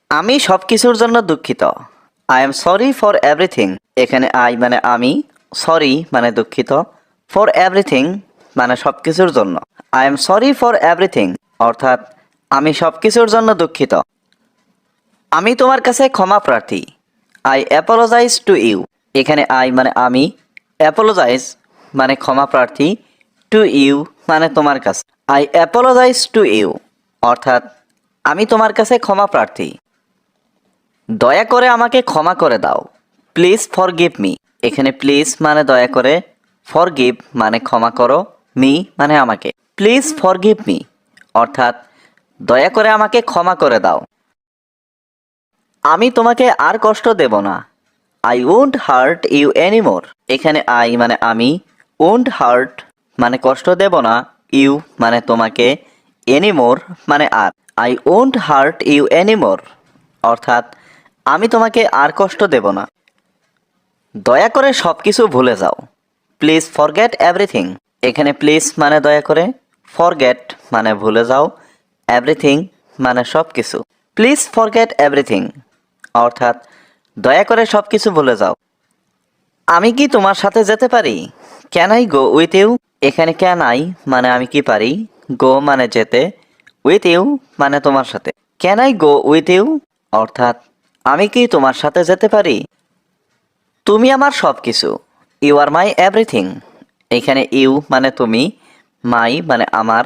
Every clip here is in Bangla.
আমি সব কিছুর জন্য দুঃখিত। I am sorry for everything. এখানে আই মানে আমি, সরি মানে দুঃখিত, ফর এভরিথিং মানে সব কিছুর জন্য। I am sorry for everything অর্থাৎ আমি সব কিছুর জন্য দুঃখিত। আমি তোমার কাছে ক্ষমা প্রার্থী। I apologize to you. এখানে আই মানে আমি, অ্যাপোলোজাইজ মানে ক্ষমা প্রার্থী, টু ইউ মানে তোমার কাছে। আই অ্যাপোলোজাইজ টু ইউ অর্থাৎ আমি তোমার কাছে ক্ষমা প্রার্থী। দয়া করে আমাকে ক্ষমা করে দাও। Please forgive me. এখানে প্লিজ মানে দয়া করে, ফরগিভ মানে ক্ষমা করো, মি মানে আমাকে। প্লিজ ফরগিভ মি অর্থাৎ দয়া করে আমাকে ক্ষমা করে দাও। আমি তোমাকে আর কষ্ট দেব না। I won't hurt you anymore. এখানে আই মানে আমি, ওন্ট হার্ট মানে কষ্ট দেব না, ইউ মানে তোমাকে, এনিমোর মানে আর। I won't hurt you anymore অর্থাৎ আমি তোমাকে আর কষ্ট দেব না। দয়া করে সব কিছু ভুলে যাও। Please forget everything. এখানে প্লিজ মানে দয়া করে, ফরগেট মানে ভুলে যাও, এভরিথিং মানে সব কিছু। প্লিজ ফরগেট এভরিথিং অর্থাৎ দয়া করে সব কিছু ভুলে যাও। আমি কি তোমার সাথে যেতে পারি? Can I go with you? এখানে ক্যান আই মানে আমি কি পারি, গো মানে যেতে, উইথ ইউ মানে তোমার সাথে। Can I go with you অর্থাৎ আমি কি তোমার সাথে যেতে পারি? তুমি আমার সব কিছু। You are my everything. এখানে ইউ মানে তুমি, মাই মানে আমার,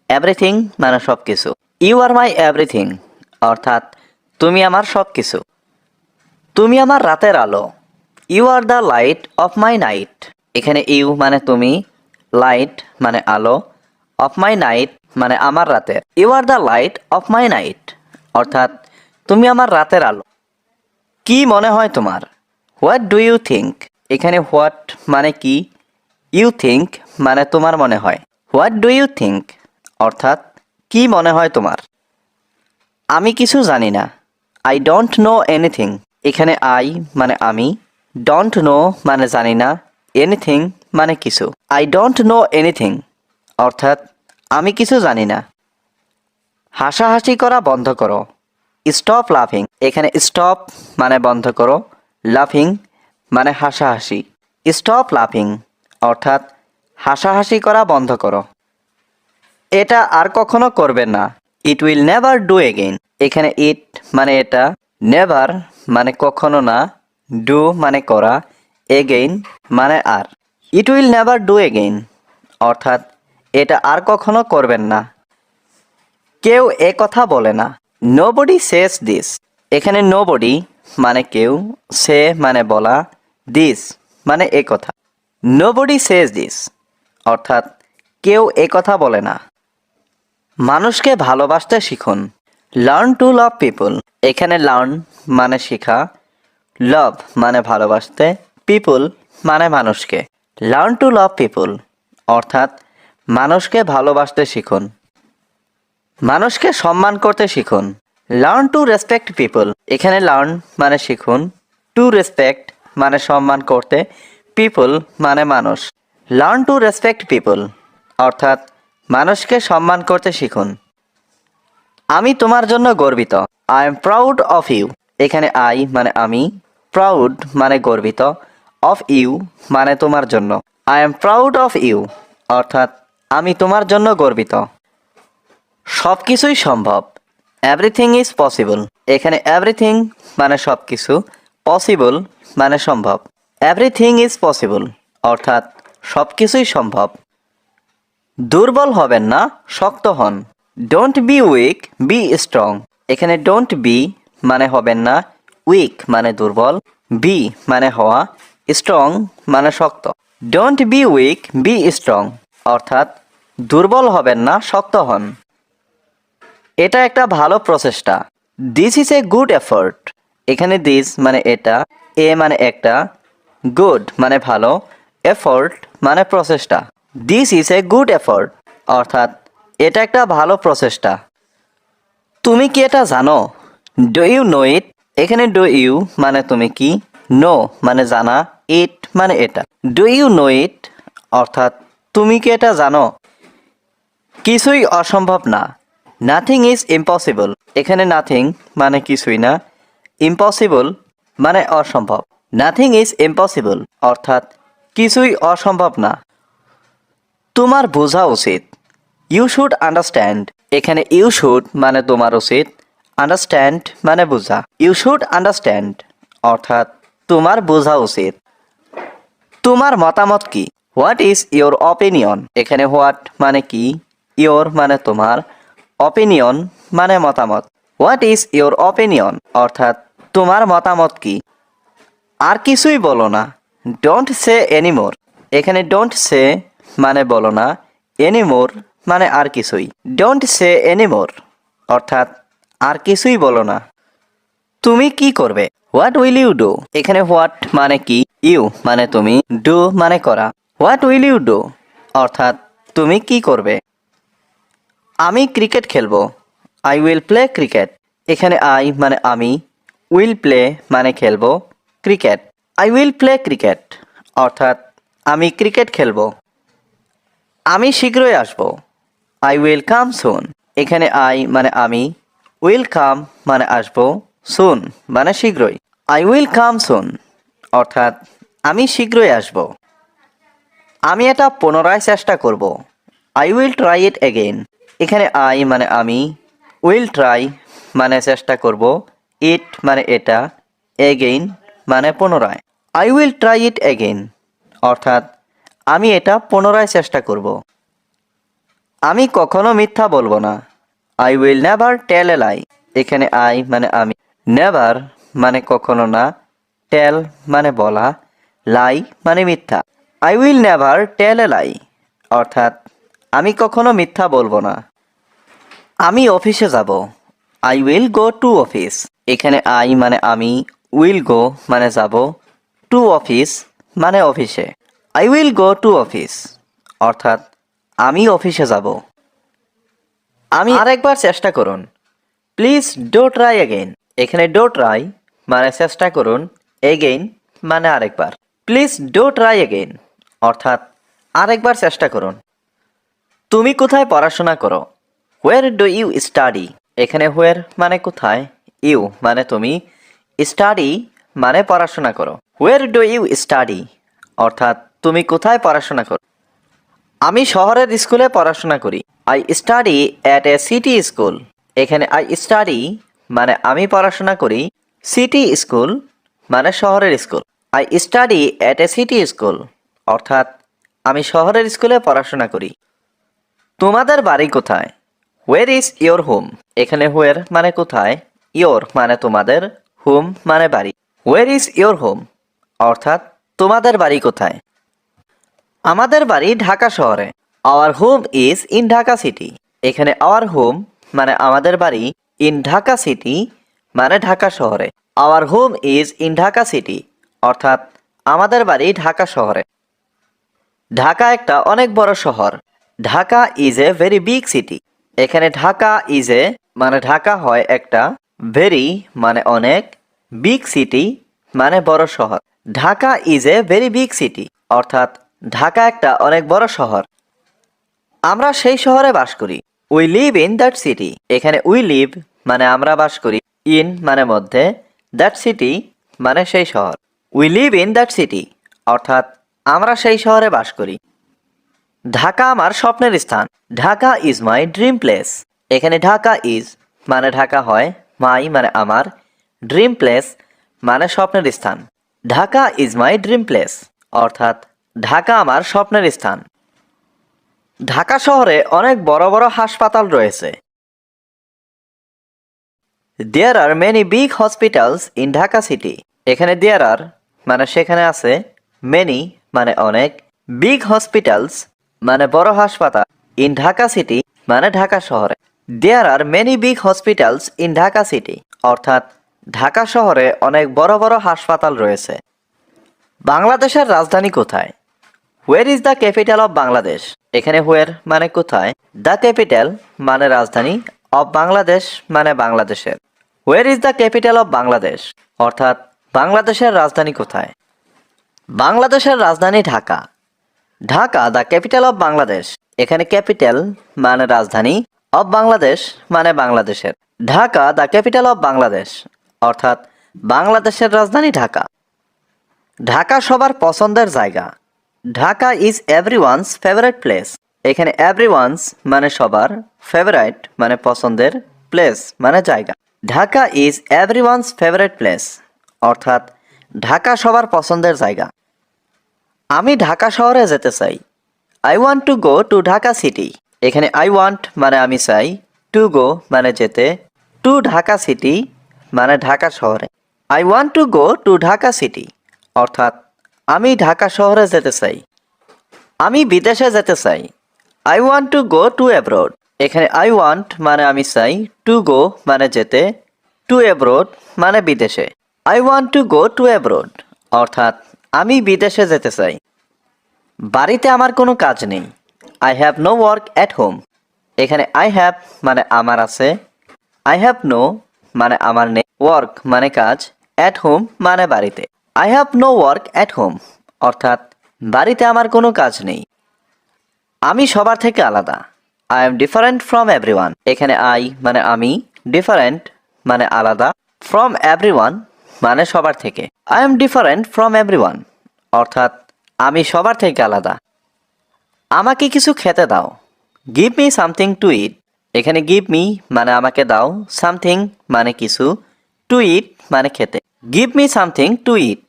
এভরিথিং মানে সব কিছু। ইউ আর মাই এভরিথিং অর্থাৎ তুমি আমার সব কিছু। তুমি আমার রাতের আলো। You are the light of my night. এখানে ইউ মানে তুমি, লাইট মানে আলো, অফ মাই নাইট মানে আমার রাতের। You are the light of my night অর্থাৎ তুমি আমার রাতের আলো। কি মনে হয় তোমার? What do you think? এখানে হোয়াট মানে কি, ইউ থিঙ্ক মানে তোমার মনে হয়। হোয়াট ডু ইউ থিঙ্ক অর্থাৎ কি মনে হয় তোমার? আমি কিছু জানি না। I don't know anything. এখানে আই মানে আমি, ডোন্ট নো মানে জানি না, এনিথিং মানে কিছু। আই ডোন্ট নো এনিথিং অর্থাৎ আমি কিছু জানি না। হাসাহাসি করা বন্ধ করো। স্টপ লাফিং। এখানে স্টপ মানে বন্ধ করো, লাফিং মানে হাসাহাসি। স্টপ লাফিং অর্থাৎ হাসাহাসি করা বন্ধ করো। এটা আর কখনো করবেন না। ইট উইল নেভার ডু এগেইন। এখানে ইট মানে এটা, নেভার মানে কখনো না, ডু মানে করা, এগেইন মানে আর। It will never do again অর্থাৎ এটা আর কখনো করবেন না। কেউ এ কথা বলে না। Nobody Sage this. এখানে নোবডি মানে কেউ, সে মানে বলা, দিস মানে এ কথা। নোবডি সেজ দিস অর্থাৎ কেউ এ কথা বলে না। মানুষকে ভালোবাসতে শিখুন। Learn to love people. এখানে লার্ন মানে শেখা, লাভ মানে ভালোবাসতে, পিপল মানে মানুষকে। লার্ন টু লাভ পিপল অর্থাৎ মানুষকে ভালোবাসতে শিখুন। মানুষকে সম্মান করতে শিখুন। Learn to respect people. এখানে লার্ন মানে শিখুন, টু রেসপেক্ট মানে সম্মান করতে, পিপল মানে মানুষ। লার্ন টু রেসপেক্ট পিপল অর্থাৎ মানুষকে সম্মান করতে শিখুন। আমি তোমার জন্য গর্বিত। I am proud of you. এখানে আই মানে আমি, প্রাউড মানে গর্বিত, অফ ইউ মানে তোমার জন্য। I am proud of you অর্থাৎ আমি তোমার জন্য গর্বিত। সব কিছুই সম্ভব। Everything is possible. এখানে এভরিথিং মানে সব কিছু, পসিবল মানে সম্ভব। এভরিথিং ইজ পসিবল অর্থাৎ সব কিছুই সম্ভব। দুর্বল হবেন না, শক্ত হন। Don't be week, be strong. এখানে ডোন্ট বি মানে হবেন না, উইক মানে দুর্বল, বি মানে হওয়া, স্ট্রং মানে শক্ত। Don't be week, be strong অর্থাৎ দুর্বল হবেন না, শক্ত হন। এটা একটা ভালো প্রচেষ্টা। This is a good effort. এখানে দিস মানে এটা, এ মানে একটা, গুড মানে ভালো, এফোর্ট মানে প্রচেষ্টা। This is a good effort অর্থাৎ এটা একটা ভালো প্রচেষ্টা। তুমি কি এটা জানো? ডু ইউ নো ইট। এখানে ডু ইউ মানে তুমি কি, নো মানে জানা, ইট মানে এটা। ডু ইউ নো ইট অর্থাৎ তুমি কি এটা জানো? কিছুই অসম্ভব না। Nothing is impossible. এখানে নাথিং মানে কিছুই না, ইম্পসিবল মানে অসম্ভব। নাথিং ইজ ইম্পসিবল অর্থাৎ কিছুই অসম্ভব না। তোমার বোঝা উচিত, ইউ শুড আন্ডারস্ট্যান্ড। এখানে ইউ শুড মানে তোমার উচিত, আন্ডারস্ট্যান্ড মানে বোঝা। ইউ শুড আন্ডারস্ট্যান্ড অর্থাৎ তোমার বোঝা উচিত। তোমার মতামত কি? What is your opinion? এখানে হোয়াট মানে কি, ইয়োর মানে তোমার, অপিনিয়ন মানে মতামত। হোয়াট ইজ ইয়োর অপিনিয়ন অর্থাৎ তোমার মতামত কি? আর কিছুই বলো না, ডোন্ট সে এনিমোর। এখানে ডোন্ট সে মানে বলো না, এনিমোর মানে আর কিছুই। ডোন্ট সে এনিমোর অর্থাৎ আর কিছুই বলো না। তুমি কি করবে? What will you do? এখানে হোয়াট মানে কি, ইউ মানে তুমি, ডু মানে করা। হোয়াট উইল ইউ ডু অর্থাৎ তুমি কি করবে? আমি ক্রিকেট খেলবো, আই উইল প্লে ক্রিকেট। এখানে আই মানে আমি, উইল প্লে মানে খেলবো, cricket. I will play cricket অর্থাৎ আমি ক্রিকেট খেলবো। আমি শীঘ্রই আসবো, আই উইল কাম সুন। এখানে আই মানে আমি, উইল কাম মানে আসবো, সুন মানে শীঘ্রই। আই উইল কাম সুন অর্থাৎ আমি শীঘ্রই আসবো। আমি এটা পুনরায় চেষ্টা করব, I will try it again. এখানে আই মানে আমি, উইল ট্রাই মানে চেষ্টা করব, ইট মানে এটা, এগেইন মানে পুনরায়। I will try it again অর্থাৎ আমি এটা পুনরায় চেষ্টা করব। আমি কখনো মিথ্যা বলবো না, আই উইল নেভার টেল এ লাই। এখানে আই মানে আমি, নেভার মানে কখনো না, টেল মানে বলা, লাই মানে মিথ্যা। আই উইল নেভার টেল এ লাই অর্থাৎ আমি কখনো মিথ্যা বলবো না। আমি অফিসে যাব, I will go to office. এখানে আই মানে আমি, উইল গো মানে যাব, টু অফিস মানে অফিসে। I will go to office অর্থাৎ আমি অফিসে যাব। আমি আরেকবার চেষ্টা করুন, প্লিজ ডো ট্রাই এগেইন। এখানে ডো ট্রাই মানে চেষ্টা করুন, এগেইন মানে আরেকবার। প্লিজ ডো ট্রাই এগেইন অর্থাৎ আরেকবার চেষ্টা করুন। তুমি কোথায় পড়াশোনা করো? Where do you study? এখানে হোয়ার মানে কোথায়, ইউ মানে তুমি, স্টাডি মানে পড়াশোনা করো। হোয়ার ডু ইউ স্টাডি অর্থাৎ তুমি কোথায় পড়াশোনা করো? আমি শহরের স্কুলে পড়াশোনা করি, I study at a city school. এখানে আই স্টাডি মানে আমি পড়াশোনা করি, সিটি স্কুল মানে শহরের school. I study at a city school অর্থাৎ আমি শহরের স্কুলে পড়াশোনা করি। তোমাদের বাড়ি কোথায়? Where is your home? এখানে হোয়ার মানে কোথায়, ইয়োর মানে তোমাদের, হোম মানে বাড়ি। হোয়ার ইজ ইয়োর হোম অর্থাৎ তোমাদের বাড়ি কোথায়? আমাদের বাড়ি ঢাকা শহরে, our home is in Dhaka city. এখানে আওয়ার হোম মানে আমাদের বাড়ি, ইন ঢাকা সিটি মানে ঢাকা শহরে। Our home is in Dhaka city অর্থাৎ আমাদের বাড়ি ঢাকা শহরে। ঢাকা একটা অনেক বড় শহর, Dhaka is a very big city. এখানে ঢাকা ইজ এ মানে ঢাকা হয় একটা, ভেরি মানে অনেক, বিগ সিটি মানে বড় শহর। Dhaka is a very big city অর্থাৎ ঢাকা একটা অনেক বড় শহর। আমরা সেই শহরে বাস করি, we live in that city. এখানে উই লিভ মানে আমরা বাস করি, ইন মানে মধ্যে, দ্যাট সিটি মানে সেই শহর। We live in that city অর্থাৎ আমরা সেই শহরে বাস করি। ঢাকা আমার স্বপ্নের স্থান, Dhaka is my dream place. এখানে ঢাকা ইজ মানে ঢাকা হয়, মাই মানে আমার, ড্রিম প্লেস মানে স্বপ্নের স্থান। Dhaka is my dream place অর্থাৎ ঢাকা আমার স্বপ্নের স্থান। ঢাকা শহরে অনেক বড় বড় হাসপাতাল রয়েছে। There are many big hospitals in Dhaka city. এখানে দেয়ার আর মানে সেখানে আছে, মেনি মানে অনেক, বিগ হসপিটালস মানে বড় হাসপাতাল, ইন ঢাকা সিটি মানে ঢাকা শহরে। There are many big hospitals in Dhaka city অর্থাৎ ঢাকা শহরে অনেক বড় বড় হাসপাতাল রয়েছে। বাংলাদেশের রাজধানী কোথায়? Where is the capital of Bangladesh? এখানে হোয়ার মানে কোথায়, দ্য ক্যাপিটাল মানে রাজধানী, অফ বাংলাদেশ মানে বাংলাদেশের। Where is the capital of Bangladesh অর্থাৎ বাংলাদেশের রাজধানী কোথায়? বাংলাদেশের রাজধানী Dhaka, Dhaka the capital of Bangladesh. এখানে ক্যাপিটাল মানে রাজধানী, অফ বাংলাদেশ মানে বাংলাদেশের। Dhaka the capital of Bangladesh, অর্থাৎ বাংলাদেশের রাজধানী ঢাকা। ঢাকা সবার পছন্দের জায়গা। Dhaka is everyone's favourite place. এখানে এভরিওয়ানস মানে সবার, ফেভারিট মানে পছন্দের, প্লেস মানে জায়গা। Dhaka is everyone's favourite place, অর্থাৎ ঢাকা সবার পছন্দের জায়গা। আমি ঢাকা শহরে যেতে চাই। I want to go to Dhaka city. এখানে আই ওয়ান্ট মানে আমি চাই, টু গো মানে যেতে, টু ঢাকা সিটি মানে ঢাকা শহরে। I want to go to Dhaka city, অর্থাৎ আমি ঢাকা শহরে যেতে চাই। আমি বিদেশে যেতে চাই। I want to go to abroad. এখানে আই ওয়ান্ট মানে আমি চাই, টু গো মানে যেতে, টু অ্যাব্রোড মানে বিদেশে। I want to go to abroad, অর্থাৎ আমি বিদেশে যেতে চাই। বাড়িতে আমার কোনো কাজ নেই। I have no work at home. এখানে আই হ্যাভ মানে আমার আছে, আই হ্যাভ নো মানে আমার নেই, ওয়ার্ক মানে কাজ, অ্যাট হোম মানে বাড়িতে। I have no work at home, অর্থাৎ বাড়িতে আমার কোনো কাজ নেই। আমি সবার থেকে আলাদা। I am different from everyone. এখানে আই মানে আমি, ডিফারেন্ট মানে আলাদা, ফ্রম এভরিওয়ান মানে সবার থেকে। I am different from everyone, অর্থাৎ আমি সবার থেকে আলাদা। আমাকে কিছু খেতে দাও। গিভ মি সামথিং টু ইট। এখানে গিভ মি মানে আমাকে দাও, সামথিং মানে কিছু, টু ইট মানে খেতে। গিভ মি সামথিং টু ইট,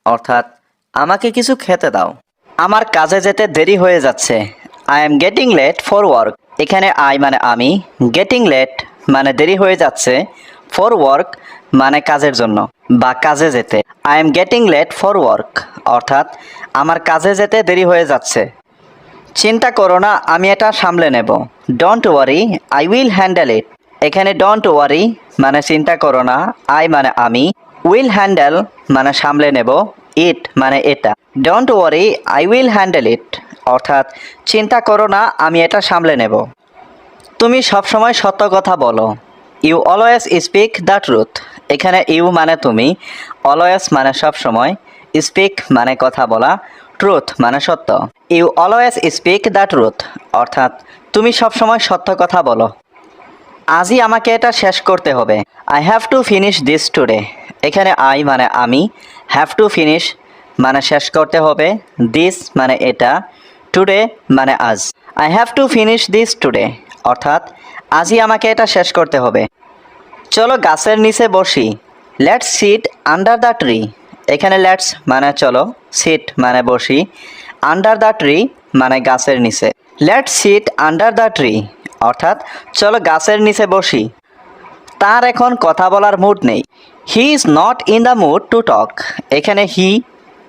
অর্থাৎ আমাকে কিছু খেতে দাও। আমার কাজে যেতে দেরি হয়ে যাচ্ছে। I am getting late for work. এখানে আই মানে আমি, গেটিং লেট মানে দেরি হয়ে যাচ্ছে, ফর ওয়ার্ক মানে কাজের জন্য বা কাজে যেতে। I am getting late for work, অর্থাৎ আমার কাজে যেতে দেরি হয়ে যাচ্ছে। চিন্তা করো না, আমি এটা সামলে নেব। Don't worry, I will handle ইট। এখানে ডোন্ট ওয়ারি মানে চিন্তা করো না, আই মানে আমি, উইল হ্যান্ডেল মানে সামলে নেব, ইট মানে এটা। Don't worry, I will handle ইট, অর্থাৎ চিন্তা করো না, আমি এটা সামলে নেব। তুমি সবসময় সত্য কথা বলো। You always speak the truth. এখানে ইউ মানে তুমি, অলওয়েজ মানে সবসময়, স্পিক মানে কথা বলা, ট্রুথ মানে সত্য। You always speak the truth, অর্থাৎ তুমি সবসময় সত্য কথা বলো। আজই আমাকে এটা শেষ করতে হবে। I have to finish this today. এখানে আই মানে আমি, হ্যাভ টু ফিনিশ মানে শেষ করতে হবে, দিস মানে এটা, টুডে মানে আজ। I have to finish this today, অর্থাৎ আজই আমাকে এটা শেষ করতে হবে। চলো গাছের নিচে বসি। Let's sit under the tree. এখানে লেটস মানে চলো, সিট মানে বসি, আন্ডার দ্য ট্রি মানে গাছের নিচে। Let's sit under the tree, অর্থাৎ চলো গাছের নিচে বসি। তার এখন কথা বলার মুড নেই। He is not in the mood to talk. এখানে হি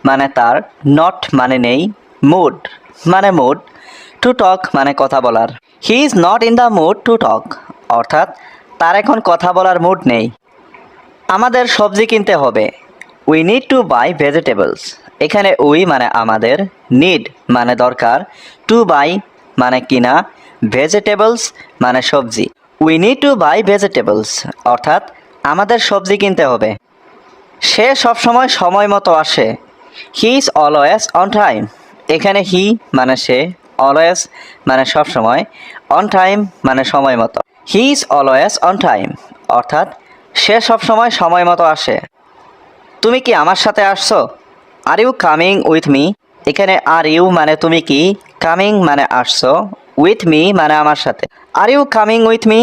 মানে তার, নট মানে নেই, মুড মানে মুড, টু টক মানে কথা বলার। He is not in the mood to talk, অর্থাৎ তার এখন কথা বলার মুড নেই। আমাদের সবজি কিনতে হবে। We need to by vegetables. এখানে উই মানে আমাদের, নিড মানে দরকার, টু বাই মানে কিনা, ভেজিটেবলস মানে সবজি। We need to by vegetables, অর্থাৎ আমাদের সবজি কিনতে হবে। সে সবসময় সময় মতো আসে। He is always on time. এখানে হি মানে সে, অলওয়েজ মানে সবসময়, অন টাইম মানে সময় মতো। He is always on time, অর্থাৎ সে সবসময় সময় মতো আসে। তুমি কি আমার সাথে আসছো? Are you coming with me. এখানে আর ইউ মানে তুমি কি, কামিং মানে আসছো, উইথ মি মানে আমার সাথে। Are you coming with me,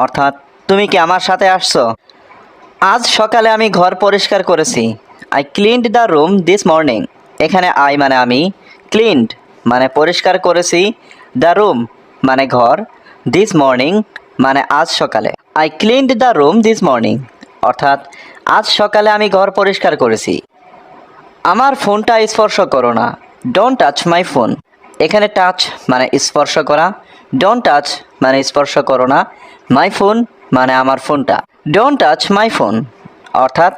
অর্থাৎ তুমি কি আমার সাথে আসছো? আজ সকালে আমি ঘর পরিষ্কার করেছি। I cleaned the room this morning. এখানে আই মানে আমি, ক্লিনড মানে পরিষ্কার করেছি, দ্য রুম মানে ঘর, দিস মর্নিং মানে আজ সকালে। I cleaned the room this morning, অর্থাৎ আজ সকালে আমি ঘর পরিষ্কার করেছি। আমার ফোনটা স্পর্শ করো না। Don't touch my phone. এখানে টাচ মানে স্পর্শ করা, ডোন্ট টাচ মানে স্পর্শ করো না, মাই ফোন মানে আমার ফোনটা। ডোন্ট টাচ মাই ফোন, অর্থাৎ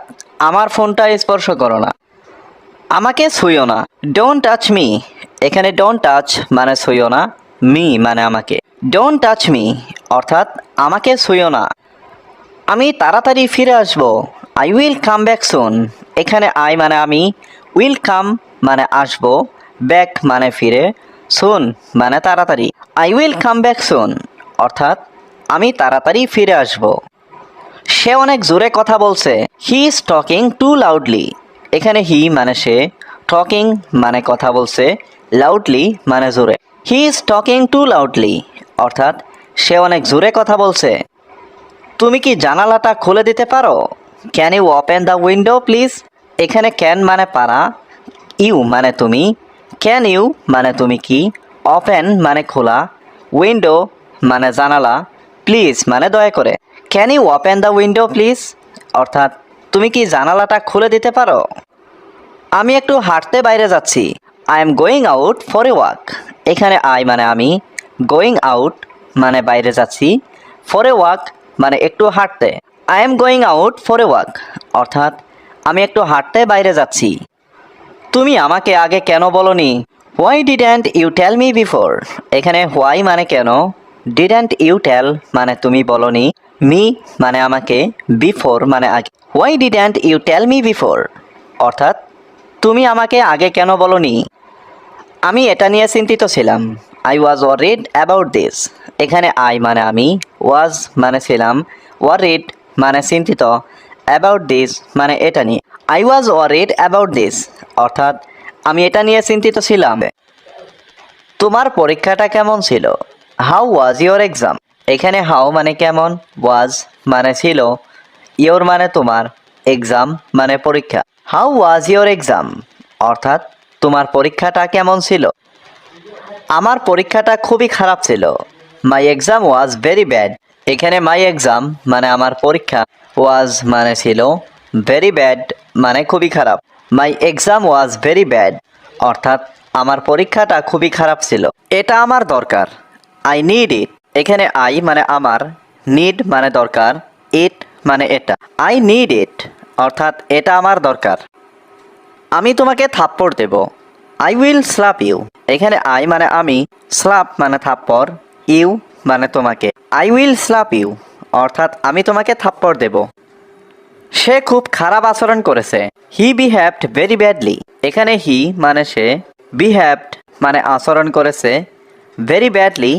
আমার ফোনটা স্পর্শ করো না। আমাকে ছুঁয়ো না। Don't touch me. এখানে ডোন্ট টাচ মানে ছুঁয়ো না, মি মানে আমাকে। ডোন্ট টাচ মি, অর্থাৎ আমাকে ছুঁয়ো না। আমি তাড়াতাড়ি ফিরে আসবো। I will come back soon. এখানে আই মানে আমি, উইল কাম মানে আসবো, ব্যাক মানে ফিরে, সুন মানে তাড়াতাড়ি। I will come back soon, অর্থাৎ আমি তাড়াতাড়ি ফিরে আসব। সে অনেক জোরে কথা বলছে। He is talking to loudly. এখানে হি মানে সে, টকিং মানে কথা বলছে, লাউডলি মানে জোরে। He is talking to loudly অর্থাৎ সে অনেক জোরে কথা বলছে। তুমি কি জানালাটা খুলে দিতে পারো? Can you open the window please? এখানে ক্যান মানে পারা, ইউ মানে তুমি, ক্যান ইউ মানে তুমি কি, ওপেন মানে খোলা, উইন্ডো মানে জানালা, প্লিজ মানে দয়া করে। Can you open the window please অর্থাৎ তুমি কি জানালাটা খুলে দিতে পারো? আমি একটু হাঁটতে বাইরে যাচ্ছি। I am going out for a walk. এখানে আই মানে আমি, গোয়িং আউট মানে বাইরে যাচ্ছি, ফর এ ওয়াক মানে একটু হাঁটতে। I am going out for a walk অর্থাৎ আমি একটু হাঁটতে বাইরে যাচ্ছি। তুমি আমাকে আগে কেন বলনি? Why didn't you tell me before? এখানে হোয়াই মানে কেন, ডিডেন্ট ইউ টেল মানে তুমি বলনি, মি মানে আমাকে, বিফোর মানে আগে। Why didn't you tell me before অর্থাৎ তুমি আমাকে আগে কেন বলনি? আমি এটা নিয়ে চিন্তিত ছিলাম। I was worried about this. এখানে আই মানে আমি, ওয়াজ মানে ছিলাম, ওয়ারিড মানে চিন্তিত, অ্যাবাউট দিস মানে এটা নিয়ে। I was worried about this অর্থাৎ আমি এটা নিয়ে চিন্তিত ছিলাম। তোমার পরীক্ষাটা কেমন ছিল? How was your exam? এখানে হাউ মানে কেমন, ওয়াজ মানে ছিল, ইয়োর মানে তোমার, এক্সাম মানে পরীক্ষা। হাউ ওয়াজ ইয়োর এক্সাম অর্থাৎ তোমার পরীক্ষাটা কেমন ছিল? আমার পরীক্ষাটা খুবই খারাপ ছিল। মাই এক্সাম ওয়াজ ভেরি ব্যাড। এখানে মাই এক্সাম মানে আমার পরীক্ষা, ওয়াজ মানে ছিল, ভেরি ব্যাড মানে খুবই খারাপ। মাই এক্সাম ওয়াজ ভেরি ব্যাড অর্থাৎ আমার পরীক্ষাটা খুবই খারাপ ছিল। এটা আমার দরকার। I need it. এখানে আই মানে আমার, নিড মানে দরকার, ইট মানে এটা। আই নিড ইট অর্থাৎ এটা আমার দরকার। আমি তোমাকে থাপ্পড় দেব। I will slap you. এখানে আই মানে আমি, স্ল্যাপ মানে থাপ্পড়, ইউ মানে তোমাকে। আই উইল স্ল্যাপ ইউ অর্থাৎ আমি তোমাকে থাপ্পড় দেব। সে খুব খারাপ আচরণ করেছে। হি বিহেভড ভেরি ব্যাডলি। এখানে হি মানে সে, বিহেভড মানে আচরণ করেছে, ভেরি ব্যাডলি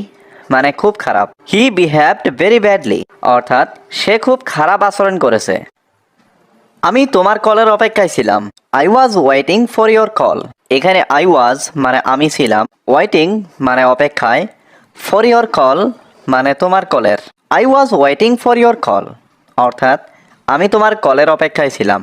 মানে খুব খারাপ। হি বিহেভড ভেরি ব্যাডলি অর্থাৎ সে খুব খারাপ আচরণ করেছে। আমি তোমার কলের অপেক্ষায় ছিলাম। I was waiting for your call. এখানে আই ওয়াজ মানে আমি ছিলাম, ওয়েটিং মানে অপেক্ষায়, ফর ইয়োর কল মানে তোমার কলের। I was waiting for your call অর্থাৎ আমি তোমার কলের অপেক্ষায় ছিলাম।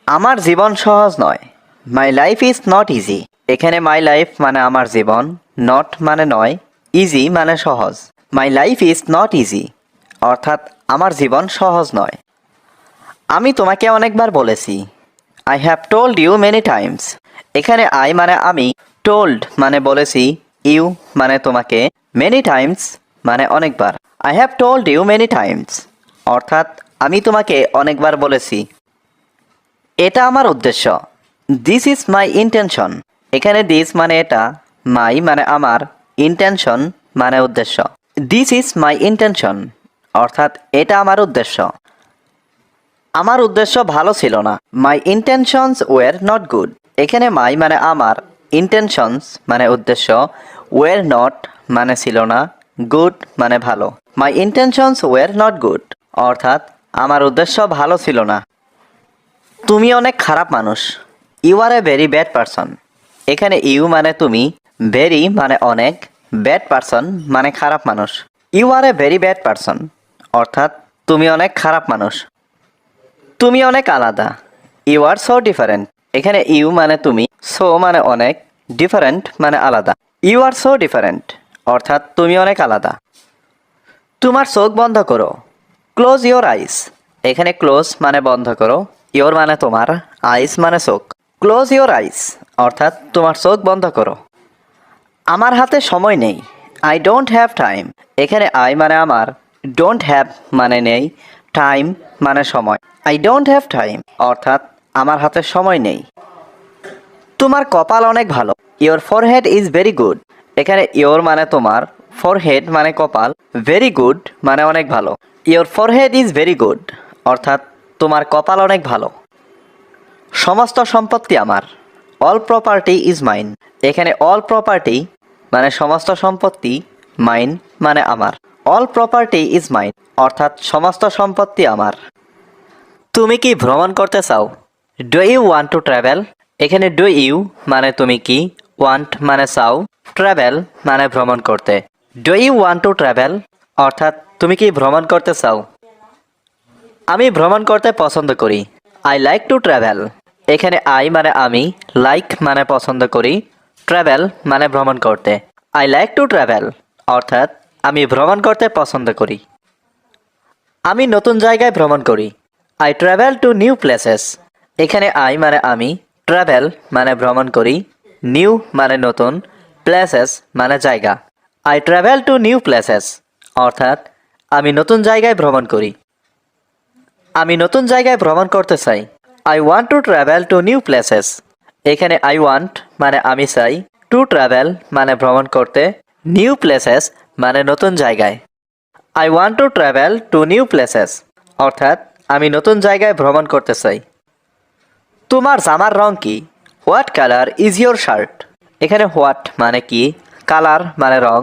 আমার জীবন সহজ নয়। মাই লাইফ ইজ নট ইজি। এখানে মাই লাইফ মানে আমার জীবন, নট মানে নয়, ইজি মানে সহজ। My life is not easy অর্থাৎ আমার জীবন সহজ নয়। আমি তোমাকে অনেকবার বলেছি। I have told you many times. এখানে আই মানে আমি, টোল্ড মানে বলেছি, ইউ মানে তোমাকে, মেনি টাইমস মানে অনেকবার। I have told you many times অর্থাৎ আমি তোমাকে অনেকবার বলেছি। এটা আমার উদ্দেশ্য। This is my intention. এখানে দিস মানে এটা, মাই মানে আমার, ইন্টেনশন মানে উদ্দেশ্য। দিস ইজ মাই ইন্টেনশন অর্থাৎ এটা আমার উদ্দেশ্য। আমার উদ্দেশ্য ভালো ছিল না। মাই ইন্টেনশনস ওয়ার নট গুড। এখানে মাই মানে আমার, ইন্টেনশনস মানে উদ্দেশ্য, ওয়ার নট মানে ছিল না, গুড মানে ভালো। মাই ইন্টেনশনস ওয়ার নট গুড অর্থাৎ আমার উদ্দেশ্য ভালো ছিল না। তুমি অনেক খারাপ মানুষ। You are a very bad person. এখানে ইউ মানে তুমি, ভেরি মানে অনেক, ব্যাড পারসন মানে খারাপ মানুষ। You are a very bad person অর্থাৎ তুমি অনেক খারাপ মানুষ। তুমি অনেক আলাদা। You are so different. এখানে ইউ মানে তুমি, সো মানে অনেক, ডিফারেন্ট মানে আলাদা। ইউ আর সো ডিফারেন্ট অর্থাৎ তুমি অনেক আলাদা। তোমার চোখ বন্ধ করো। Close your eyes. এখানে ক্লোজ মানে বন্ধ করো, ইয়োর মানে তোমার, আইস মানে চোখ। ক্লোজ ইয়োর আইস অর্থাৎ তোমার চোখ বন্ধ করো। আমার হাতে সময় নেই। I don't have time. এখানে আই মানে আমার, ডোন্ট হ্যাভ মানে নেই, টাইম মানে সময়। আই ডোন্ট হ্যাভ টাইম অর্থাৎ আমার হাতে সময় নেই। তোমার কপাল অনেক ভালো। Your forehead is very good. এখানে ইয়োর মানে তোমার, ফরহেড মানে কপাল, ভেরি গুড মানে অনেক ভালো। Your forehead is very good অর্থাৎ তোমার কপাল অনেক ভালো। সমস্ত সম্পত্তি আমার। All property is mine. এখানে অল প্রপার্টি মানে সমস্ত সম্পত্তি, মাইন মানে আমার। অল প্রপার্টি ইজ মাইন, অর্থাৎ সমস্ত সম্পত্তি আমার। তুমি কি ভ্রমণ করতে চাও? Do you want to travel? এখানে ডু ইউ মানে তুমি কি, ওয়ান্ট মানে চাও, ট্রাভেল মানে ভ্রমণ করতে। Do you want to travel অর্থাৎ তুমি কি ভ্রমণ করতে চাও? আমি ভ্রমণ করতে পছন্দ করি। I like to travel. এখানে আই মানে আমি, লাইক মানে পছন্দ করি, ট্রাভেল মানে ভ্রমণ করতে। আই লাইক টু ট্রাভেল অর্থাৎ আমি ভ্রমণ করতে পছন্দ করি। আমি নতুন জায়গায় ভ্রমণ করি। I travel to new places. এখানে আই মানে আমি, ট্রাভেল মানে ভ্রমণ করি, নিউ মানে নতুন, প্লেসেস মানে জায়গা। I travel to new places অর্থাৎ আমি নতুন জায়গায় ভ্রমণ করি। আমি নতুন জায়গায় ভ্রমণ করতে চাই। I want to travel to new places. এখানে আই ওয়ান্ট মানে আমি চাই, টু ট্রাভেল মানে ভ্রমণ করতে, নিউ প্লেসেস মানে নতুন জায়গায়। I want to travel to new places অর্থাৎ আমি নতুন জায়গায় ভ্রমণ করতে চাই। তোমার জামার রং কি? What colour is your shirt? এখানে হোয়াট মানে কি, কালার মানে রং,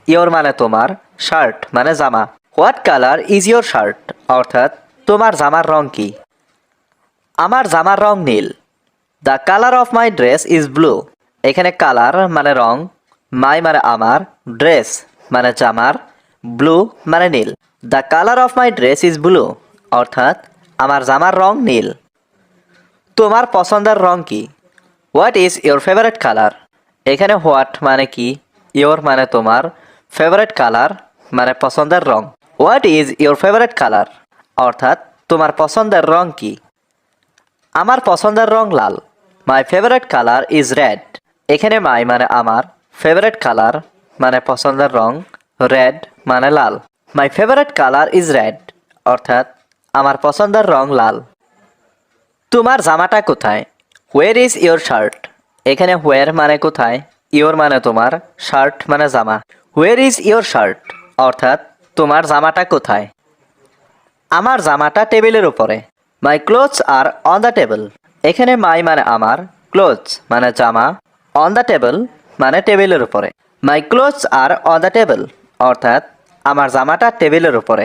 ইয়োর মানে তোমার, শার্ট মানে জামা। What colour is your shirt অর্থাৎ তোমার জামার রং কি? আমার জামার রং নীল। The colour of my dress is blue. এখানে কালার মানে রং, মাই মানে আমার, ড্রেস মানে জামার, ব্লু মানে নীল। The colour of my dress is blue অর্থাৎ আমার জামার রং নীল। তোমার পছন্দের রং কি? What is your favourite colour? এখানে হোয়াট মানে কি, ইয়োর মানে তোমার, ফেভারিট কালার মানে পছন্দের রং। What is your favourite colour অর্থাৎ তোমার পছন্দের রং কি? আমার পছন্দের রং লাল। My favourite colour is red. এখানে মাই মানে আমার, ফেভারিট কালার মানে পছন্দের রং, রেড মানে লাল। My favourite colour is red অর্থাৎ আমার পছন্দের রং লাল। তোমার জামাটা কোথায়? Where is your shirt? এখানে হোয়ার মানে কোথায়, ইয়োর মানে তোমার, শার্ট মানে জামা। হোয়ার ইজ ইয়োর শার্ট অর্থাৎ তোমার জামাটা কোথায়? আমার জামাটা টেবিলের উপরে। My clothes are on the table. এখানে মাই মানে আমার, ক্লোথস মানে জামা, অন দ্য টেবিল মানে টেবিলের উপরে। My clothes are on the table অর্থাৎ আমার জামাটা টেবিলের উপরে।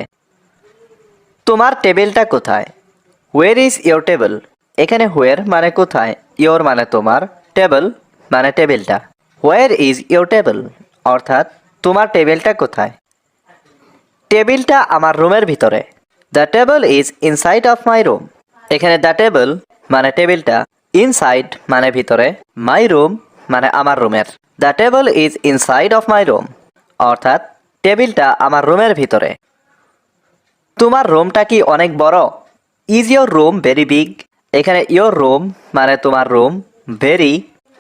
তোমার টেবিলটা কোথায়? Where is your table? এখানে হোয়ার মানে কোথায়, ইয়োর মানে তোমার, টেবিল মানে টেবিলটা। হোয়ার ইজ ইয়োর টেবিল অর্থাৎ তোমার টেবিলটা কোথায়? টেবিলটা আমার রুমের ভিতরে। The table is inside of my room. এখানে দ্য টেবিল মানে টেবিলটা, ইনসাইড মানে ভিতরে, মাই রুম মানে আমার রুমের। The table is inside of my room অর্থাৎ টেবিলটা আমার রুমের ভিতরে। তোমার রুমটা কি অনেক বড়? Is your room very big? এখানে ইয়োর রুম মানে তোমার রুম, ভেরি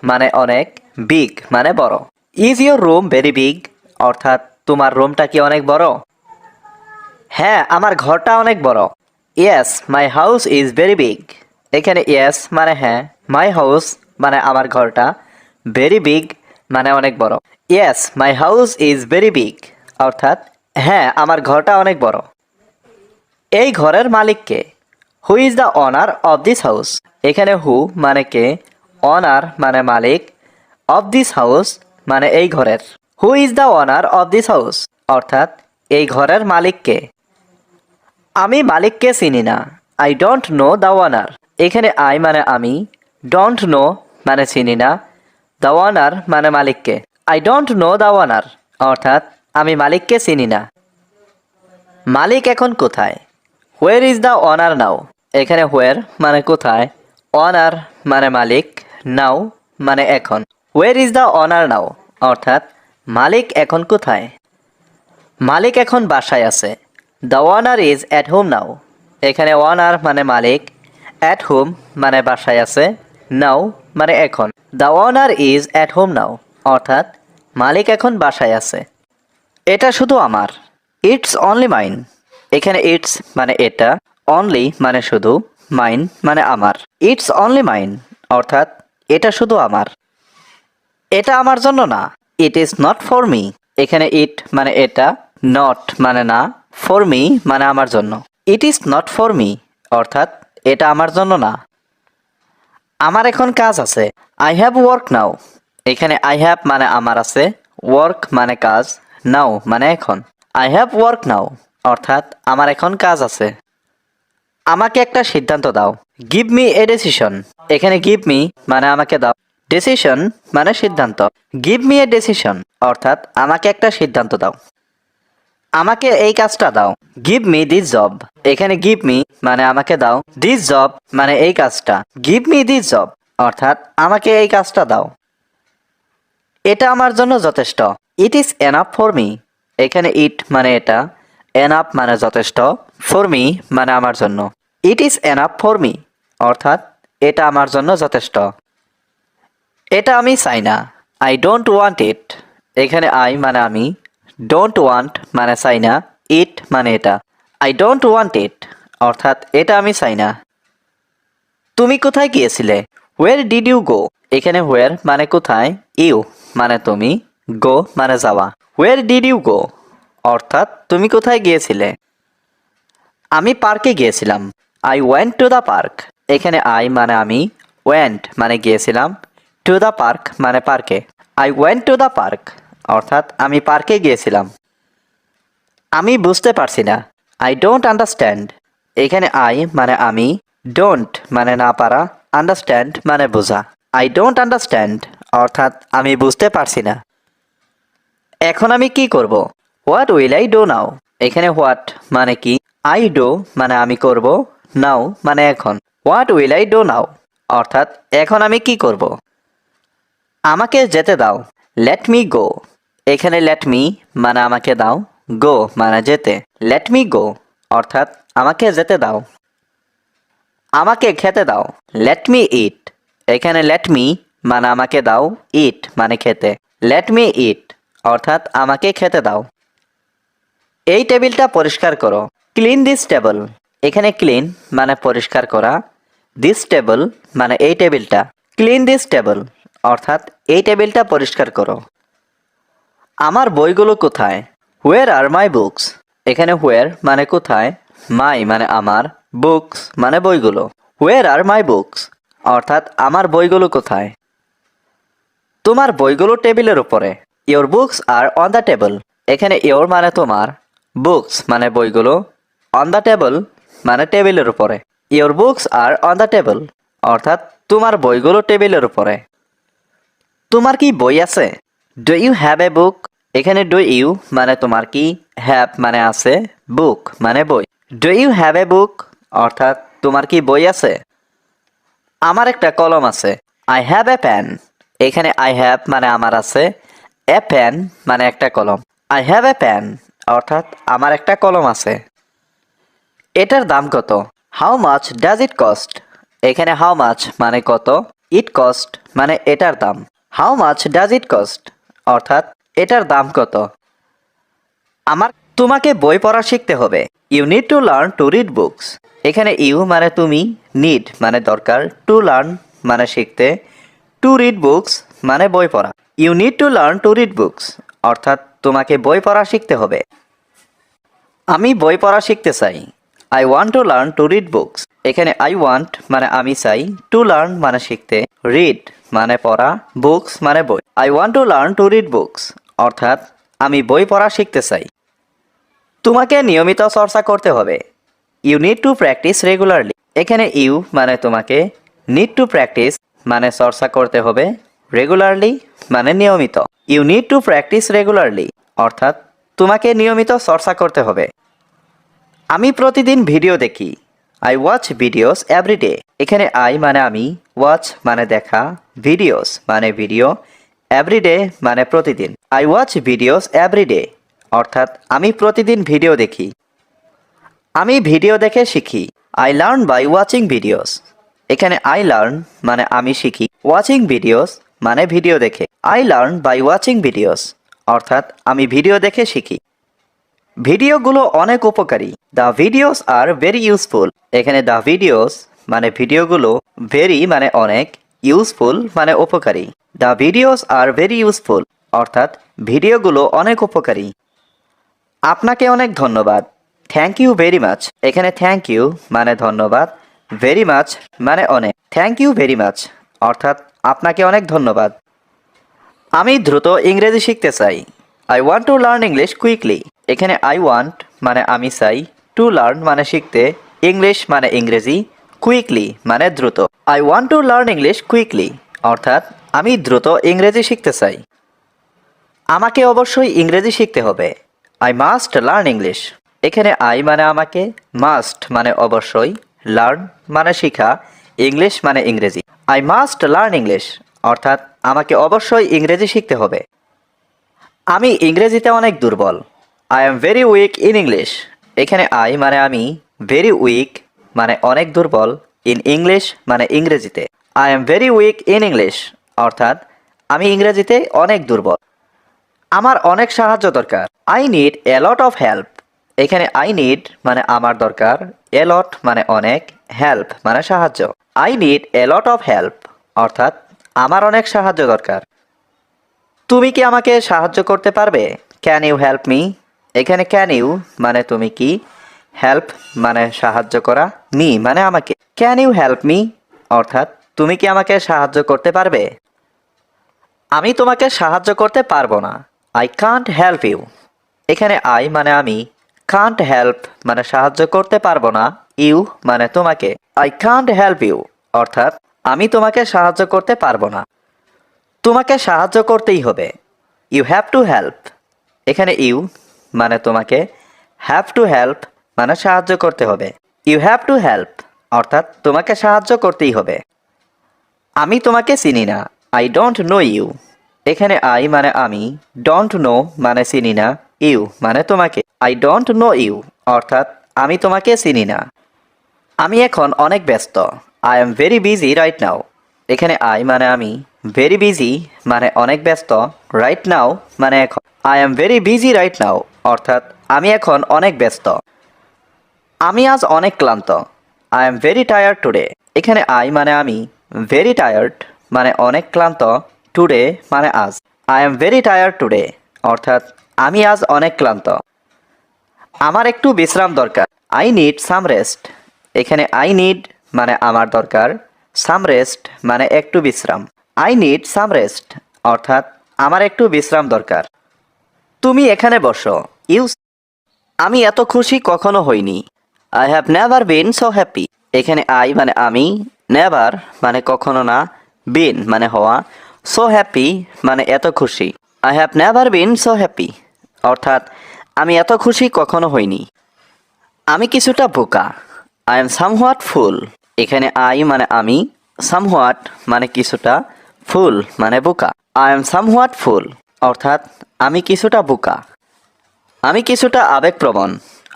মানে অনেক, বিগ মানে বড়। Is your room very big অর্থাৎ তোমার রুমটা কি অনেক বড়? হ্যাঁ, আমার ঘরটা অনেক বড়। Yes my house is very big. এখানে ইয়েস মানে হ্যাঁ, মাই হাউস মানে আমার ঘরটা, ভেরি বিগ মানে অনেক বড়। Yes my house is very big অর্থাৎ হ্যাঁ, আমার ঘরটা অনেক বড়। এই ঘরের মালিক কে? Who is the owner of this house? এখানে হু মানে কে, অনার মানে মালিক, অফ দিস হাউস মানে এই ঘরের। হু is the owner of this house অর্থাৎ এই ঘরের মালিক কে? আমি মালিককে চিনি না। I don't know the ওয়ানার। এখানে আই মানে আমি, ডোন্ট নো মানে চিনি না, দ্য ওয়ানার মানে মালিককে। আই ডোন্ট নো দ্য ওয়ানার অর্থাৎ আমি মালিককে চিনি না। মালিক এখন কোথায়? হোয়ার ইজ দ্য ওয়ানার নাও? এখানে হোয়ার মানে কোথায়, ওয়ানার মানে মালিক, নাও মানে এখন। হোয়ার ইজ দ্য ওয়ানার নাও অর্থাৎ মালিক এখন কোথায়? মালিক এখন বাসায় আছে। The ওয়ানার is at home now. এখানে ওয়ানার মানে মালিক, অ্যাট হোম মানে বাসায় আছে, নাও মানে এখন। The ওয়ানার is at home now অর্থাৎ মালিক এখন বাসায় আছে। এটা শুধু আমার। It's only mine. এখানে ইটস মানে এটা, অনলি মানে শুধু, মাইন মানে আমার। ইটস অনলি মাইন অর্থাৎ এটা শুধু আমার। এটা আমার জন্য না। It is not for me. এখানে ইট মানে এটা, নট মানে না, ফর মি মানে আমার জন্য। It is not for me অর্থাৎ এটা আমার জন্য না। আমার এখন কাজ আছে। আই হ্যাভ ওয়ার্ক নাও। এখানে আই হ্যাভ মানে আমার আছে, ওয়ার্ক মানে কাজ, নাও মানে এখন। আই হ্যাভ ওয়ার্ক নাও অর্থাৎ আমার এখন কাজ আছে। আমাকে একটা সিদ্ধান্ত দাও। Give me a decision. এখানে গিভ মি মানে আমাকে দাও, ডিসিশন মানে সিদ্ধান্ত। গিভ মি এ ডিসিশন অর্থাৎ আমাকে একটা সিদ্ধান্ত দাও। আমাকে এই কাজটা দাও। Give me this job. এখানে গিভ মি মানে আমাকে দাও, দিস জব মানে এই কাজটা। গিভ মি দিস জব অর্থাৎ আমাকে এই কাজটা দাও। এটা আমার জন্য যথেষ্ট। It is enough for me. এখানে ইট মানে এটা, এনাফ মানে যথেষ্ট, ফর মি মানে আমার জন্য। It is enough for me অর্থাৎ এটা আমার জন্য যথেষ্ট। এটা আমি চাই না। আই ডোন্ট ওয়ান্ট ইট। এখানে আই মানে আমি, ডোন্ট ওয়ান্ট মানে চাই না, ইট মানে এটা। আই ডোন্ট ওয়ান্ট ইট অর্থাৎ এটা আমি চাই না। তুমি কোথায় গিয়েছিলে? Where did you go. এখানে হোয়ার মানে কোথায়, ইউ মানে তুমি, গো মানে যাওয়া। হোয়ার ডিড ইউ গো অর্থাৎ তুমি কোথায় গিয়েছিলে? আমি পার্কে গিয়েছিলাম। I went to the park. এখানে আই মানে আমি, ওয়েন্ট মানে গিয়েছিলাম, টু দ্য পার্ক মানে পার্কে। I went to the park অর্থাৎ আমি পার্কে গিয়েছিলাম। আমি বুঝতে পারছি না। I don't understand. এখানে আই মানে আমি, ডোন্ট মানে না পারা, আন্ডারস্ট্যান্ড মানে বোঝা। আই ডোন্ট আন্ডারস্ট্যান্ড অর্থাৎ আমি বুঝতে পারছি না। এখন আমি কি করব? What will I do now. এখানে হোয়াট মানে কি, আই ডু মানে আমি করব, নাও মানে এখন। What will I do now অর্থাৎ এখন আমি কি করব? আমাকে যেতে দাও। Let me go. এখানে লেট মি মানে আমাকে দাও, গো মানে যেতে। লেট মি গো অর্থাৎ আমাকে যেতে দাও। আমাকে খেতে দাও। লেট মি ইট। এখানে লেট মি মানে আমাকে দাও, ইট মানে খেতে। লেট মি ইট অর্থাৎ আমাকে খেতে দাও। এই টেবিলটা পরিষ্কার করো। Clean this table. এখানে ক্লিন মানে পরিষ্কার করা, দিস টেবল মানে এই টেবিলটা। ক্লিন দিস টেবল অর্থাৎ এই টেবিলটা পরিষ্কার করো। আমার বইগুলো কোথায়? হোয়ার আর মাই বুকস। এখানে হোয়ার মানে কোথায়, মাই মানে আমার, বুকস মানে বইগুলো। হোয়ার আর মাই বুকস অর্থাৎ আমার বইগুলো কোথায়? তোমার বইগুলো টেবিলের উপরে। Your books are on the table. এখানে ইয়োর মানে তোমার, বুকস মানে বইগুলো, অন দ্য টেবল মানে টেবিলের উপরে। Your books are on the table অর্থাৎ তোমার বইগুলো টেবিলের উপরে। তোমার কি বই আছে? ডু ইউ হ্যাভ এ বুক। এখানে ডু ইউ মানে তোমার কি, হ্যাভ মানে আছে, বুক মানে বই। Do you have a book অর্থাৎ তোমার কি বই আছে? আমার একটা কলম আছে। I have a pen. এখানে আই হ্যাভ মানে আমার আছে, এ পেন মানে একটা কলম। আই হ্যাভ এ পেন অর্থাৎ আমার একটা কলম আছে। এটার দাম কত? How much does it cost. এখানে হাউ মাচ মানে কত, ইট কস্ট মানে এটার দাম। How much does it cost অর্থাৎ এটার দাম কত? তোমাকে বই পড়া শিখতে হবে। You need to learn to read books. এখানে ইউ মানে তুমি, নিড মানে দরকার, টু লার্ন মানে শিখতে, টু রিড বুকস মানে বই পড়া। You need to learn to read books অর্থাৎ তোমাকে বই পড়া শিখতে হবে। আমি বই পড়া শিখতে চাই। I want to learn to read books. এখানে আই ওয়ান্ট মানে আমি চাই, টু লার্ন মানে শিখতে, রিড মানে পড়া, বুকস মানে বই। I want to learn to read books অর্থাৎ আমি বই পড়া শিখতে চাই। তোমাকে নিয়মিত চর্চা করতে হবে। You need to practise regularly. এখানে ইউ মানে তোমাকে, নিড টু প্র্যাকটিস মানে চর্চা করতে হবে, রেগুলারলি মানে নিয়মিত। You need to practise regularly অর্থাৎ তোমাকে নিয়মিত চর্চা করতে হবে। আমি প্রতিদিন ভিডিও দেখি। I watch videos everyday. এখানে আই মানে আমি, ওয়াচ মানে দেখা, ভিডিওস মানে ভিডিও, এভরিডে মানে প্রতিদিন। আই ওয়াচ ভিডিওস এভরিডে অর্থাৎ আমি প্রতিদিন ভিডিও দেখি। আমি ভিডিও দেখে শিখি। I learn by watching videos. এখানে আই লার্ন মানে আমি শিখি, ওয়াচিং ভিডিওস মানে ভিডিও দেখে। I learn by watching videos অর্থাৎ আমি ভিডিও দেখে শিখি। ভিডিওগুলো অনেক উপকারী। The videos are very useful. এখানে দ্য ভিডিওস মানে ভিডিওগুলো, ভেরি মানে অনেক, ইউজফুল মানে উপকারী। The videos are very useful অর্থাৎ ভিডিওগুলো অনেক উপকারী। আপনাকে অনেক ধন্যবাদ। Thank you very much. এখানে থ্যাংক ইউ মানে ধন্যবাদ, ভেরি মাচ মানে অনেক। থ্যাংক ইউ ভেরি মাচ অর্থাৎ আপনাকে অনেক ধন্যবাদ। আমি দ্রুত ইংরেজি শিখতে চাই। I want to learn English quickly. এখানে আই ওয়ান্ট মানে আমি চাই, টু লার্ন মানে শিখতে, ইংলিশ মানে ইংরেজি, কুইকলি মানে দ্রুত। I want to learn English quickly অর্থাৎ আমি দ্রুত ইংরেজি শিখতে চাই। আমাকে অবশ্যই ইংরেজি শিখতে হবে। I must learn English. এখানে আই মানে আমাকে, মাস্ট মানে অবশ্যই, লার্ন মানে শিখা, ইংলিশ মানে ইংরেজি। আই মাস্ট লার্ন ইংলিশ অর্থাৎ আমাকে অবশ্যই ইংরেজি শিখতে হবে। আমি ইংরেজিতে অনেক দুর্বল। I am very weak in English. এখানে আই মানে আমি, ভেরি উইক মানে অনেক দুর্বল, ইন ইংলিশ মানে ইংরেজিতে। I am very weak in English অর্থাৎ আমি ইংরেজিতে অনেক দুর্বল। আমার অনেক সাহায্য দরকার। I need a lot of help. এখানে আই নিড মানে আমার দরকার, এ লট মানে অনেক, হেল্প মানে সাহায্য। I need a lot of help অর্থাৎ আমার অনেক সাহায্য দরকার। তুমি কি আমাকে সাহায্য করতে পারবে? Can you help me? এখানে ক্যান ইউ মানে তুমি কি, হেল্প মানে সাহায্য করা, মি মানে আমাকে। ক্যান ইউ হেল্প মি অর্থাৎ তুমি কি আমাকে সাহায্য করতে পারবে? আমি তোমাকে সাহায্য করতে পারবো না। I can't help you. এখানে আই মানে আমি, কান্ট হেল্প মানে সাহায্য করতে পারবো না, ইউ মানে তোমাকে। আই কান্ট হেল্প ইউ অর্থাৎ আমি তোমাকে সাহায্য করতে পারবো না। তোমাকে সাহায্য করতেই হবে। You have to help. এখানে ইউ মানে তোমাকে, হ্যাভ টু হেল্প মানে সাহায্য করতে হবে। ইউ হ্যাভ টু হেল্প অর্থাৎ তোমাকে সাহায্য করতেই হবে। আমি তোমাকে চিনি না। I don't know you. এখানে আই মানে আমি, ডোন্ট নো মানে চিনি না, ইউ মানে তোমাকে। আই ডোন্ট নো ইউ অর্থাৎ আমি তোমাকে চিনি না। আমি এখন অনেক ব্যস্ত। I am very busy right now. এখানে আই মানে আমি, ভেরি বিজি মানে অনেক ব্যস্ত, রাইট নাও মানে এখন। I am very busy right now অর্থাৎ আমি এখন অনেক ব্যস্ত। আমি আজ অনেক ক্লান্ত। I am very tired today. এখানে আই মানে আমি, ভেরি টায়ার্ড মানে অনেক ক্লান্ত, টুডে মানে আজ। I am very tired today অর্থাৎ আমি আজ অনেক ক্লান্ত। আমার একটু বিশ্রাম দরকার। I need some rest. এখানে আই নিড মানে আমার দরকার, সাম রেস্ট মানে একটু বিশ্রাম। আই নিড সাম রেস্ট অর্থাৎ আমার একটু বিশ্রাম দরকার। তুমি এখানে বসো। ইউ। আমি এত খুশি কখনো হইনি। I have never been so happy. এখানে আই মানে আমি, নেভার মানে কখনো না, বিন মানে হওয়া, সো হ্যাপি মানে এত খুশি। I have never been so happy অর্থাৎ আমি এত খুশি কখনো হইনি। আমি কিছুটা বোকা। আই এম সামহোয়াট ফুল। এখানে আই মানে আমি, সামহোয়াট মানে কিছুটা, ফুল মানে বোকা। আই এম সামহোয়াট ফুল অর্থাৎ আমি কিছুটা বোকা। আমি কিছুটা আবেগপ্রবণ।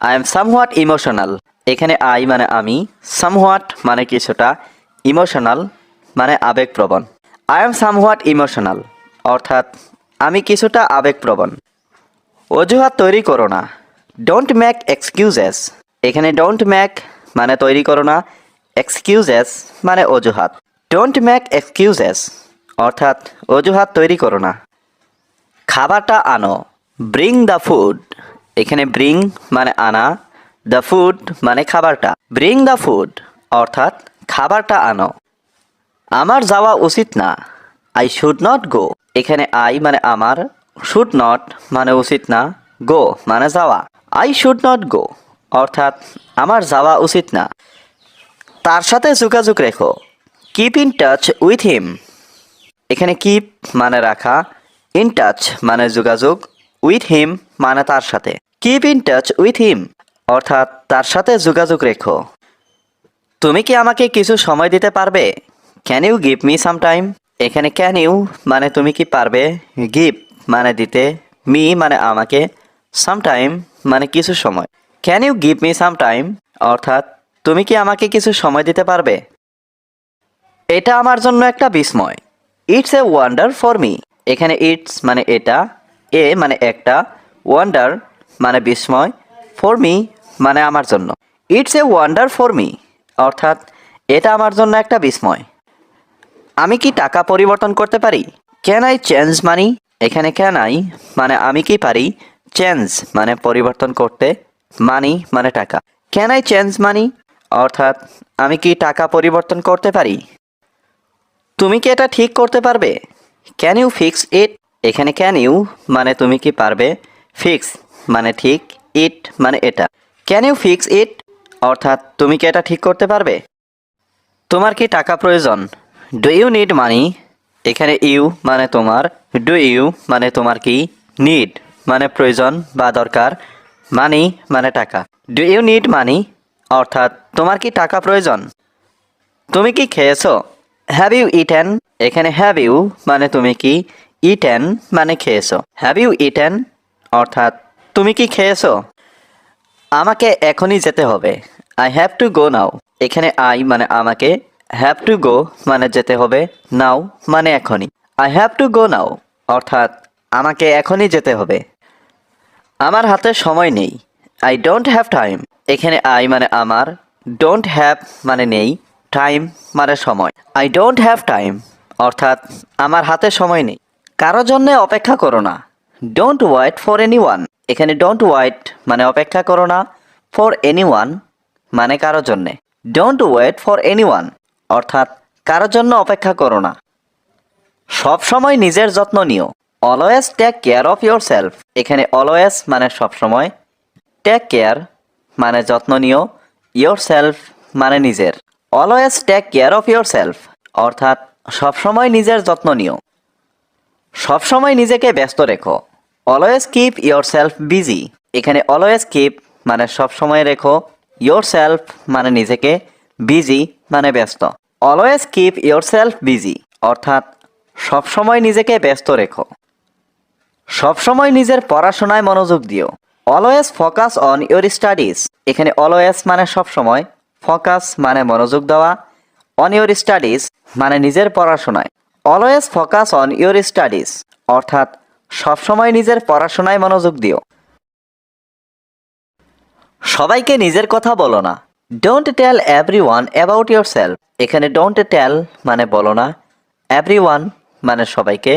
I am somewhat emotional. এখানে আই মানে আমি, সামহোয়াট মানে কিছুটা, ইমোশনাল মানে আবেগপ্রবণ। আই এম সামহোয়াট ইমোশনাল অর্থাৎ আমি কিছুটা আবেগপ্রবণ। অজুহাত তৈরি করো না। Don't make excuses. এখানে ডোন্ট মেক মানে তৈরি করো না, এক্সকিউজেস মানে অজুহাত। ডোন্ট মেক এক্সকিউজেস অর্থাৎ অজুহাত তৈরি করো না। খাবারটা আনো। Bring the food. এখানে ব্রিং মানে আনা, দ্য ফুড মানে খাবারটা। ব্রিং দ্য ফুড অর্থাৎ খাবারটা আনো। আমার যাওয়া উচিত না। I should not go. এখানে আই মানে আমার, শুড নট মানে উচিত না, গো মানে যাওয়া। আই শুড নট গো অর্থাৎ আমার যাওয়া উচিত না। তার সাথে যোগাযোগ রেখো। Keep in touch with him. এখানে কিপ মানে রাখা, ইন টাচ মানে যোগাযোগ, উইথ হিম মানে তার সাথে। Keep in touch with him অর্থাৎ তার সাথে যোগাযোগ রেখো। তুমি কি আমাকে কিছু সময় দিতে পারবে? Can you give me some time. এখানে ক্যান ইউ মানে তুমি কি পারবে, গিভ মানে দিতে, মি মানে আমাকে, সাম টাইম মানে কিছু সময়। Can you give me some time অর্থাৎ তুমি কি আমাকে কিছু সময় দিতে পারবে? এটা আমার জন্য একটা বিস্ময়। It's a wonder for me. এখানে ইটস মানে এটা, এ মানে একটা, ওয়ান্ডার মানে বিস্ময়, ফর মি মানে আমার জন্য। It's a wonder for me অর্থাৎ এটা আমার জন্য একটা বিস্ময়। আমি কি টাকা পরিবর্তন করতে পারি? ক্যান আই চেঞ্জ মানি। এখানে ক্যান আই মানে আমি কি পারি, চেঞ্জ মানে পরিবর্তন করতে, মানি মানে টাকা। ক্যান আই চেঞ্জ মানি অর্থাৎ আমি কি টাকা পরিবর্তন করতে পারি। তুমি কি এটা ঠিক করতে পারবে? Can you fix it. এখানে ক্যান ইউ মানে তুমি কি পারবে, ফিক্স মানে ঠিক, ইট মানে এটা। ক্যান ইউ ফিক্স ইট অর্থাৎ তুমি কি এটা ঠিক করতে পারবে? তোমার কি টাকা প্রয়োজন? ডু ইউ নিড মানি এখানে ইউ মানে তোমার, ডু ইউ মানে তোমার কি, নিড মানে প্রয়োজন বা দরকার, মানি মানে টাকা। ডু ইউ নিড মানি অর্থাৎ তোমার কি টাকা প্রয়োজন? তুমি কি খেয়েছো? হ্যাভ ইউ ইটেন এখানে হ্যাভ ইউ মানে তুমি কি, ইটেন মানে খেয়েছো। হ্যাভ ইউ ইটেন অর্থাৎ তুমি কি খেয়েছো? আমাকে এখনই যেতে হবে। আই হ্যাভ টু গো নাও এখানে আই মানে আমাকে, হ্যাভ টু গো মানে যেতে হবে, নাও মানে এখনই। আই হ্যাভ টু গো নাও অর্থাৎ আমাকে এখনই যেতে হবে। আমার হাতে সময় নেই। আই ডোন্ট হ্যাভ টাইম এখানে আই মানে আমার, ডোন্ট হ্যাভ মানে নেই, টাইম মানে সময়। আই ডোন্ট হ্যাভ টাইম অর্থাৎ আমার হাতে সময় নেই। কারো জন্যে অপেক্ষা করো না। ডোন্ট ওয়েট ফর এনিওয়ান এখানে ডোন্ট ওয়েট মানে অপেক্ষা করো না, ফর এনিওয়ান মানে কারো জন্যে। ডোন্ট ওয়েট ফর এনিওয়ান অর্থাৎ কারোর জন্য অপেক্ষা করো না। সব সময় নিজের যত্ন নিও। Always take care of yourself এখানে অলওয়েজ মানে সব সময়, টেক কেয়ার মানে যত্ন নিও, ইয়োর সেলফ মানে নিজের। Always take care of yourself অর্থাৎ সবসময় নিজের যত্ন নিও। সবসময় নিজেকে ব্যস্ত রেখো। Always keep yourself busy এখানে অলওয়েজ কিপ মানে সবসময় রেখো, ইয়োর সেলফ মানে নিজেকে, বিজি মানে ব্যস্ত। Always keep yourself busy অর্থাৎ সবসময় নিজেকে ব্যস্ত রেখো। সবসময় নিজের পড়াশোনায় মনোযোগ দিও। Always focus on your studies এখানে অলওয়েজ মানে সবসময়, ফোকাস মানে মনোযোগ দেওয়া, অন ইয়োর স্টাডিজ মানে নিজের পড়াশোনায়। Always focus on your studies অর্থাৎ সবসময় নিজের পড়াশোনায় মনোযোগ দিও। সবাইকে নিজের কথা বলো না। Don't tell everyone about yourself এখানে ডোন্ট টেল মানে বলো না, এভরিওয়ান মানে সবাইকে,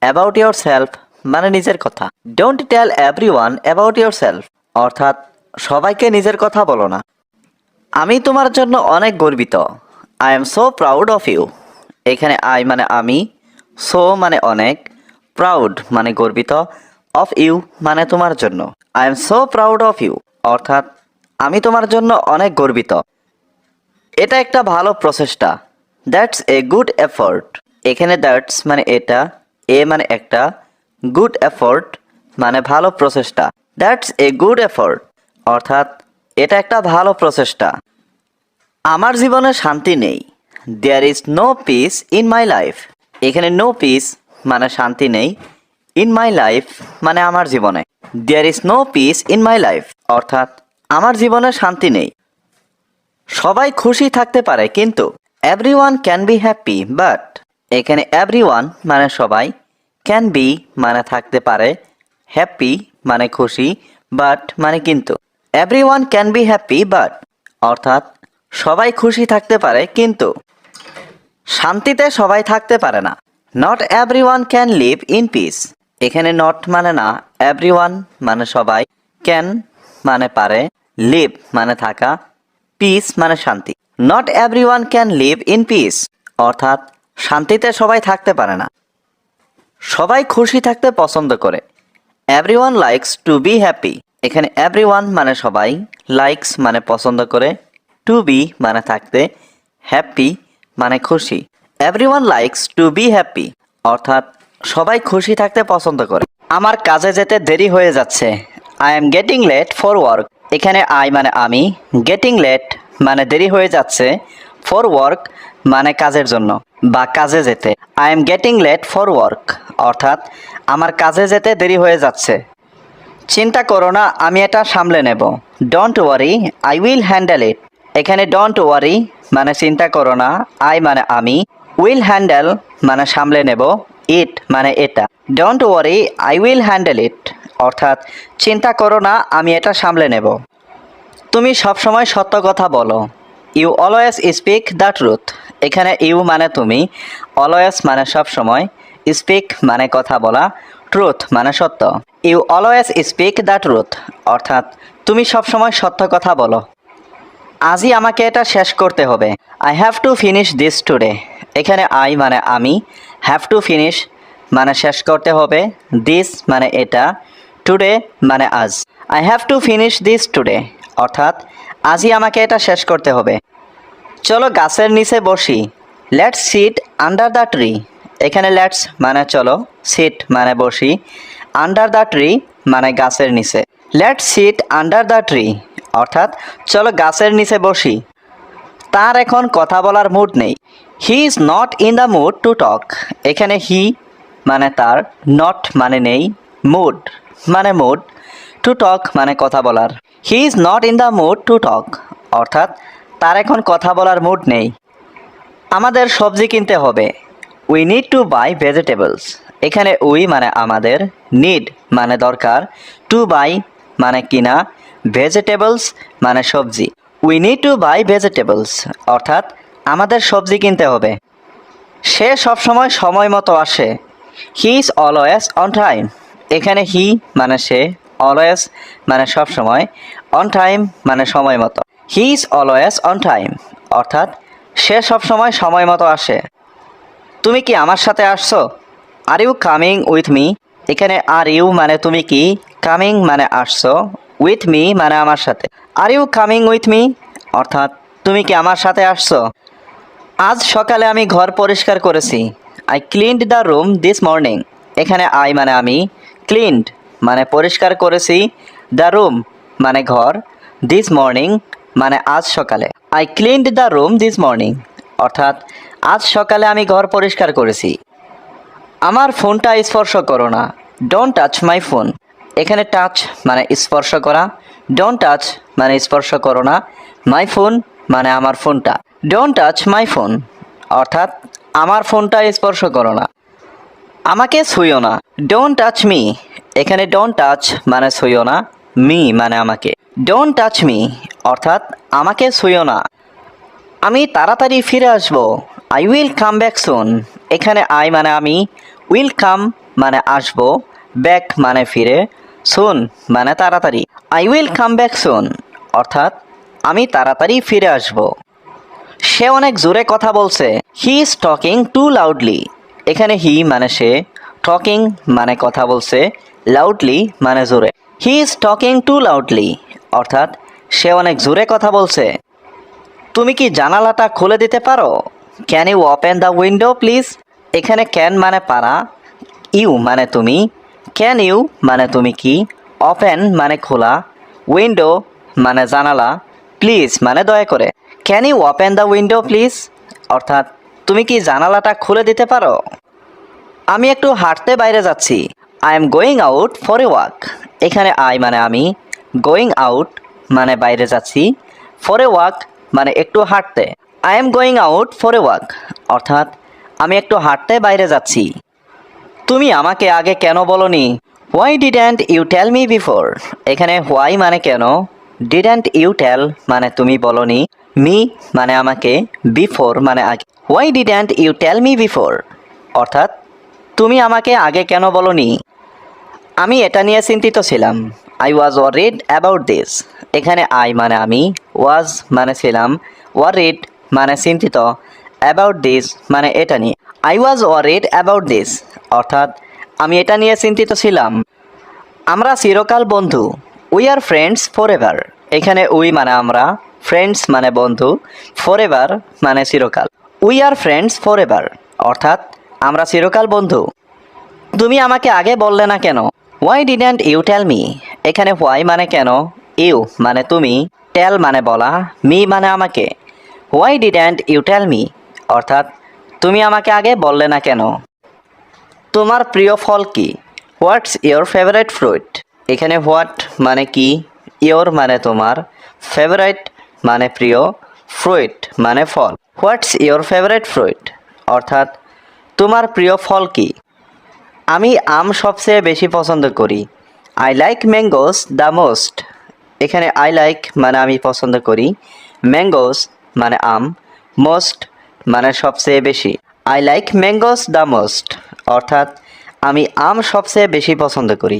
অ্যাবাউট ইয়োর সেলফ মানে নিজের কথা। Don't tell everyone about yourself অর্থাৎ সবাইকে নিজের কথা বলো না। আমি তোমার জন্য অনেক গর্বিত। I am so proud of you এখানে আই মানে আমি, সো মানে অনেক, প্রাউড মানে গর্বিত, অফ ইউ মানে তোমার জন্য। I am so proud of you অর্থাৎ আমি তোমার জন্য অনেক গর্বিত। এটা একটা ভালো প্রচেষ্টা। দ্যাটস এ গুড এফোর্ট এখানে দ্যাটস মানে এটা, এ মানে একটা, গুড এফোর্ট মানে ভালো প্রচেষ্টা। দ্যাটস এ গুড এফোর্ট অর্থাৎ এটা একটা ভালো প্রচেষ্টা। আমার জীবনে শান্তি নেই। There is no peace in my life এখানে নো পিস মানে শান্তি নেই, ইন মাই লাইফ মানে আমার জীবনে। There is no peace in my life অর্থাৎ আমার জীবনে শান্তি নেই। সবাই খুশি থাকতে পারে কিন্তু everyone can be happy but এখানে এভরিওয়ান মানে সবাই, ক্যান বি মানে থাকতে পারে, হ্যাপি মানে খুশি, বাট মানে কিন্তু। Everyone can be happy but অর্থাৎ সবাই খুশি থাকতে পারে কিন্তু শান্তিতে সবাই থাকতে পারে না। Not everyone can live in peace এখানে নট মানে না, এভরিওয়ান মানে সবাই, ক্যান মানে পারে, লিভ মানে থাকা, পিস মানে শান্তি। Not everyone can live in peace অর্থাৎ শান্তিতে সবাই থাকতে পারে না। সবাই খুশি থাকতে পছন্দ করে। Everyone likes to be happy এখানে এভরিওয়ান মানে সবাই, লাইকস মানে পছন্দ করে, টু বি মানে থাকতে, হ্যাপি মানে খুশি। Everyone likes to be happy অর্থাৎ সবাই খুশি থাকতে পছন্দ করে। আমার কাজে যেতে দেরি হয়ে যাচ্ছে। I am getting late for work এখানে আই মানে আমি, গেটিং লেট মানে দেরি হয়ে যাচ্ছে, ফর ওয়ার্ক মানে কাজের জন্য বা কাজে যেতে। I am getting late for work অর্থাৎ আমার কাজে যেতে দেরি হয়ে যাচ্ছে। চিন্তা করো না, আমি এটা সামলে নেব। Don't worry I will handle ইট এখানে ডোন্ট ওয়ারি মানে চিন্তা করো না, আই মানে আমি, উইল হ্যান্ডেল মানে সামলে নেব, ইট মানে এটা। Don't worry I will handle ইট অর্থাৎ চিন্তা করো না, আমি এটা সামলে নেব। তুমি সবসময় সত্য কথা বলো। You always speak the truth এখানে ইউ মানে তুমি, অলওয়েজ মানে সবসময়, স্পিক মানে কথা বলা, ট্রুথ মানে সত্য। You always speak the truth অর্থাৎ তুমি সবসময় সত্য কথা বলো। আজই আমাকে এটা শেষ করতে হবে। I have to finish this today এখানে আই মানে আমি, হ্যাভ টু ফিনিশ মানে শেষ করতে হবে, দিস মানে এটা, টুডে মানে আজ। I have to finish this today অর্থাৎ আজই আমাকে এটা শেষ করতে হবে। চলো গাছের নিচে বসি। Let's sit under the tree. এখানে লেটস মানে চলো, সিট মানে বসি, আন্ডার দ্য ট্রি মানে গাছের নিচে। Let's sit under the tree অর্থাৎ চলো গাছের নিচে বসি। তার এখন কথা বলার মুড নেই। He is not in the mood to talk. এখানে হি মানে তার, নট মানে নেই, মুড মানে মুড, টু টক মানে কথা বলার। He is not in the mood to talk অর্থাৎ তার এখন কথা বলার মুড নেই। আমাদের সবজি কিনতে হবে। We need to by vegetables. এখানে উই মানে আমাদের, নিড মানে দরকার, টু বাই মানে কিনা, ভেজিটেবলস মানে সবজি। We need to by vegetables অর্থাৎ আমাদের সবজি কিনতে হবে। সে সবসময় সময় মতো আসে। He is always on time. এখানে হি মানে সে, অলওয়েজ মানে সবসময়, অন টাইম মানে সময় মতো। He is always on time অর্থাৎ সে সবসময় সময় মতো আসে। তুমি কি আমার সাথে আসছো? Are you coming with me. এখানে আর ইউ মানে তুমি কি, কামিং মানে আসছো, উইথ মি মানে আমার সাথে। Are you coming with me অর্থাৎ তুমি কি আমার সাথে আসছো? আজ সকালে আমি ঘর পরিষ্কার করেছি। I cleaned the room this morning. এখানে আই মানে আমি, ক্লিনড মানে পরিষ্কার করেছি, দ্য রুম মানে ঘর, দিস মর্নিং মানে আজ সকালে। I cleaned the room this morning অর্থাৎ আজ সকালে আমি ঘর পরিষ্কার করেছি। আমার ফোনটা স্পর্শ করো না। Don't touch my phone. এখানে টাচ মানে স্পর্শ করা, ডোন্ট টাচ মানে স্পর্শ করো না, মাই ফোন মানে আমার ফোনটা। ডোন্ট টাচ মাই ফোন অর্থাৎ আমার ফোনটা স্পর্শ করো না। আমাকে ছুঁয়ো না। Don't touch me. এখানে ডোন্ট টাচ মানে ছুঁয়ো না, মি মানে আমাকে। ডোন্ট টাচ মি অর্থাৎ আমাকে ছুঁয়ো না। আমি তাড়াতাড়ি ফিরে আসব। I will come back soon. এখানে আই মানে আমি, উইল কাম মানে আসবো, ব্যাক মানে ফিরে, সুন মানে তাড়াতাড়ি। I will come back soon অর্থাৎ আমি তাড়াতাড়ি ফিরে আসব। সে অনেক জোরে কথা বলছে। He is talking to loudly. এখানে হি মানে সে, টকিং মানে কথা বলছে, লাউডলি মানে জোরে। He is talking to loudly অর্থাৎ সে অনেক জোরে কথা বলছে। তুমি কি জানালাটা খুলে দিতে পারো? Can you open the window please. এখানে ক্যান মানে পারা, ইউ মানে তুমি, ক্যান ইউ মানে তুমি কি, ওপেন মানে খোলা, উইন্ডো মানে জানালা, প্লিজ মানে দয়া করে। Can you open the window please অর্থাৎ তুমি কি জানালাটা খুলে দিতে পারো? আমি একটু হাঁটতে বাইরে যাচ্ছি। I am going out for a walk. এখানে আই মানে আমি, গোয়িং আউট মানে বাইরে যাচ্ছি, ফর এ ওয়াক মানে একটু হাঁটতে। I am going out for a walk অর্থাৎ আমি একটু হাঁটতে বাইরে যাচ্ছি। তুমি আমাকে আগে কেন বলনি? Why didn't you tell me before. এখানে হোয়াই মানে কেন, ডিডেন্ট ইউ টেল মানে তুমি বলনি, মি মানে আমাকে, বিফোর মানে আগে। Why didn't you tell me before অর্থাৎ তুমি আমাকে আগে কেন বলনি? আমি এটা নিয়ে চিন্তিত ছিলাম। I was worried about this. এখানে আই মানে আমি, ওয়াজ মানে ছিলাম, ওয়ারিড মানে চিন্তিত, অ্যাবাউট দিস মানে এটা নিয়ে। I was worried about this অর্থাৎ আমি এটা নিয়ে চিন্তিত ছিলাম। আমরা চিরকাল বন্ধু। We are friends for ever. এখানে উই মানে আমরা, ফ্রেন্ডস মানে বন্ধু, ফর এভার মানে চিরকাল। We are friends for ever অর্থাৎ আমরা চিরকাল বন্ধু। তুমি আমাকে আগে বললে না কেন? Why didn't you tell me. এখানে হোয়াই মানে কেন, ইউ মানে তুমি, টেল মানে বলা, মি মানে আমাকে। Why didn't you tell me অর্থাৎ তুমি আমাকে আগে বললে না কেন? তোমার প্রিয় ফল কি? What's your favourite fruit. এখানে হোয়াট মানে কি, ইয়োর মানে তোমার, ফেভারিট মানে প্রিয়, ফ্রুট মানে ফল। হোয়াটস ইয়োর ফেভারিট ফ্রুট অর্থাৎ তোমার প্রিয় ফল কি? আমি আম সবচেয়ে বেশি পছন্দ করি। I like mangoes the most. এখানে আই লাইক মানে আমি পছন্দ করি, ম্যাঙ্গোস মানে আম, মোস্ট মানে সবচেয়ে বেশি। I like mangoes the most অর্থাৎ আমি আম সবচেয়ে বেশি পছন্দ করি।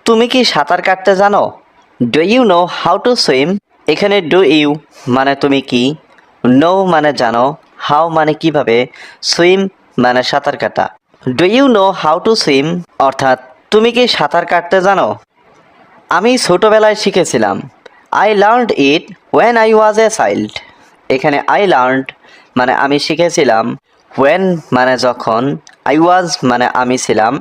তুমি কি সাঁতার কাটতে জানো? Do you know how to swim. এখানে ডু ইউ মানে তুমি কি, নো মানে জানো, হাউ মানে কিভাবে, সুইম মানে সাঁতার কাটা। Do you know how to swim অর্থাৎ তুমি কি সাঁতার কাটতে জানো? আমি ছোটবেলায় শিখেছিলাম। I learned it when I was a child. এখানে আই লার্নড মানে আমি শিখেছিলাম, ওয়েন মানে যখন, আই ওয়াজ মানে আমি ছিলাম,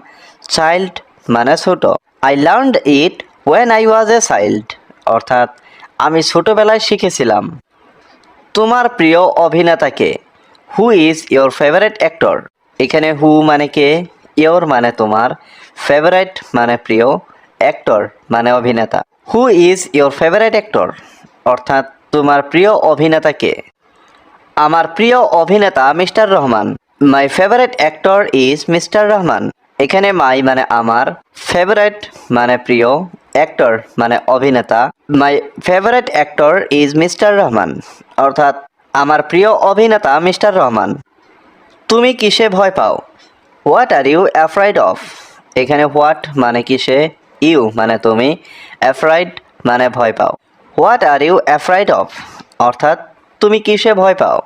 চাইল্ড মানে ছোট। I learned it when I was a child অর্থাৎ আমি ছোটবেলায় শিখেছিলাম। তোমার প্রিয় অভিনেতা কে? Who is your favourite actor? এখানে হু মানে কে, ইয়োর মানে তোমার, ফেভারিট মানে প্রিয়, অ্যাক্টর মানে অভিনেতা। হু ইজ ইয়োর ফেভারিট অ্যাক্টর অর্থাৎ তোমার প্রিয় অভিনেতা কে? আমার প্রিয় অভিনেতা mister Rahman. My favourite actor is mister Rahman. এখানে মাই মানে আমার, ফেভারিট মানে প্রিয়, অ্যাক্টর মানে অভিনেতা। My favourite actor is mister Rahman অর্থাৎ আমার প্রিয় অভিনেতা মিস্টার রহমান। তুমি কিসে ভয় পাও? What are you afraid of? এখানে হোয়াট মানে কিসে, ইউ মানে তুমি, অ্যাফ্রাইড মানে ভয় পাও। What are you afraid of অর্থাৎ তুমি কিসে ভয় পাও?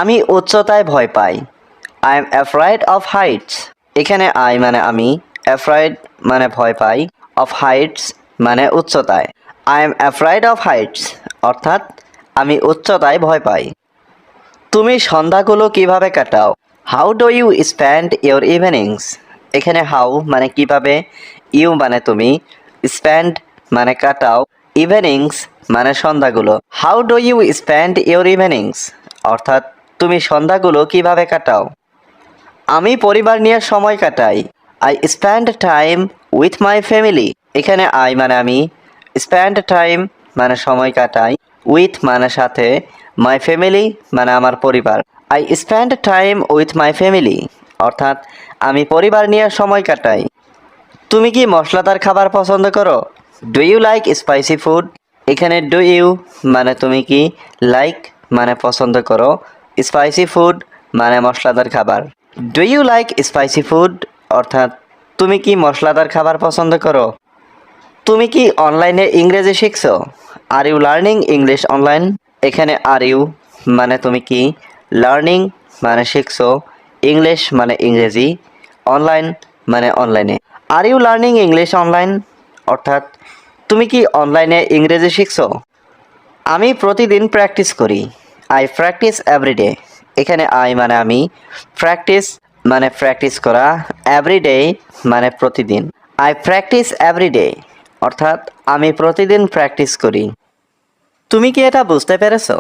আমি উচ্চতায় ভয় পাই। I am afraid of heights. এখানে আই মানে আমি, অ্যাফ্রাইড মানে ভয় পাই, অফ হাইটস মানে উচ্চতায়। I am afraid of heights অর্থাৎ আমি উচ্চতায় ভয় পাই। তুমি সন্ধ্যাগুলো কিভাবে কাটাও? How do you spend your evenings? এখানে হাউ মানে কিভাবে, ইউ মানে তুমি, স্পেন্ড মানে কাটাও, ইভিনিংস মানে সন্ধ্যাগুলো। How do you spend your evenings অর্থাৎ তুমি সন্ধ্যাগুলো কিভাবে কাটাও? আমি পরিবার নিয়ে সময় কাটাই। I spend time with my family. এখানে আই মানে আমি, স্পেন্ড টাইম মানে সময় কাটাই, উইথ মানে সাথে, মাই ফ্যামিলি মানে আমার পরিবার। I spend time with my family অর্থাৎ আমি পরিবার নিয়ে সময় কাটাই। তুমি কি মশলাদার খাবার পছন্দ করো? Do you like spicy food? এখানে ডু ইউ মানে তুমি কি, লাইক মানে পছন্দ করো, স্পাইসি ফুড মানে মশলাদার খাবার। Do you like spicy food অর্থাৎ তুমি কি মশলাদার খাবার পছন্দ করো? তুমি কি অনলাইনে ইংরেজি শিখছো? Are you learning English online? এখানে আর ইউ মানে তুমি কি, লার্নিং মানে শিখছো, ইংলিশ মানে ইংরেজি, অনলাইন মানে অনলাইনে। Are you learning English online অর্থাৎ তুমি কি অনলাইনে ইংরেজি শিখছো? আমি প্রতিদিন প্র্যাকটিস করি। I practice every day. এখানে আই মানে আমি, প্র্যাকটিস মানে প্র্যাকটিস করা, এভরিডে মানে প্রতিদিন। আই প্র্যাকটিস এভরিডে অর্থাৎ আমি প্রতিদিন প্র্যাকটিস করি। তুমি কি এটা বুঝতে পেরেছো?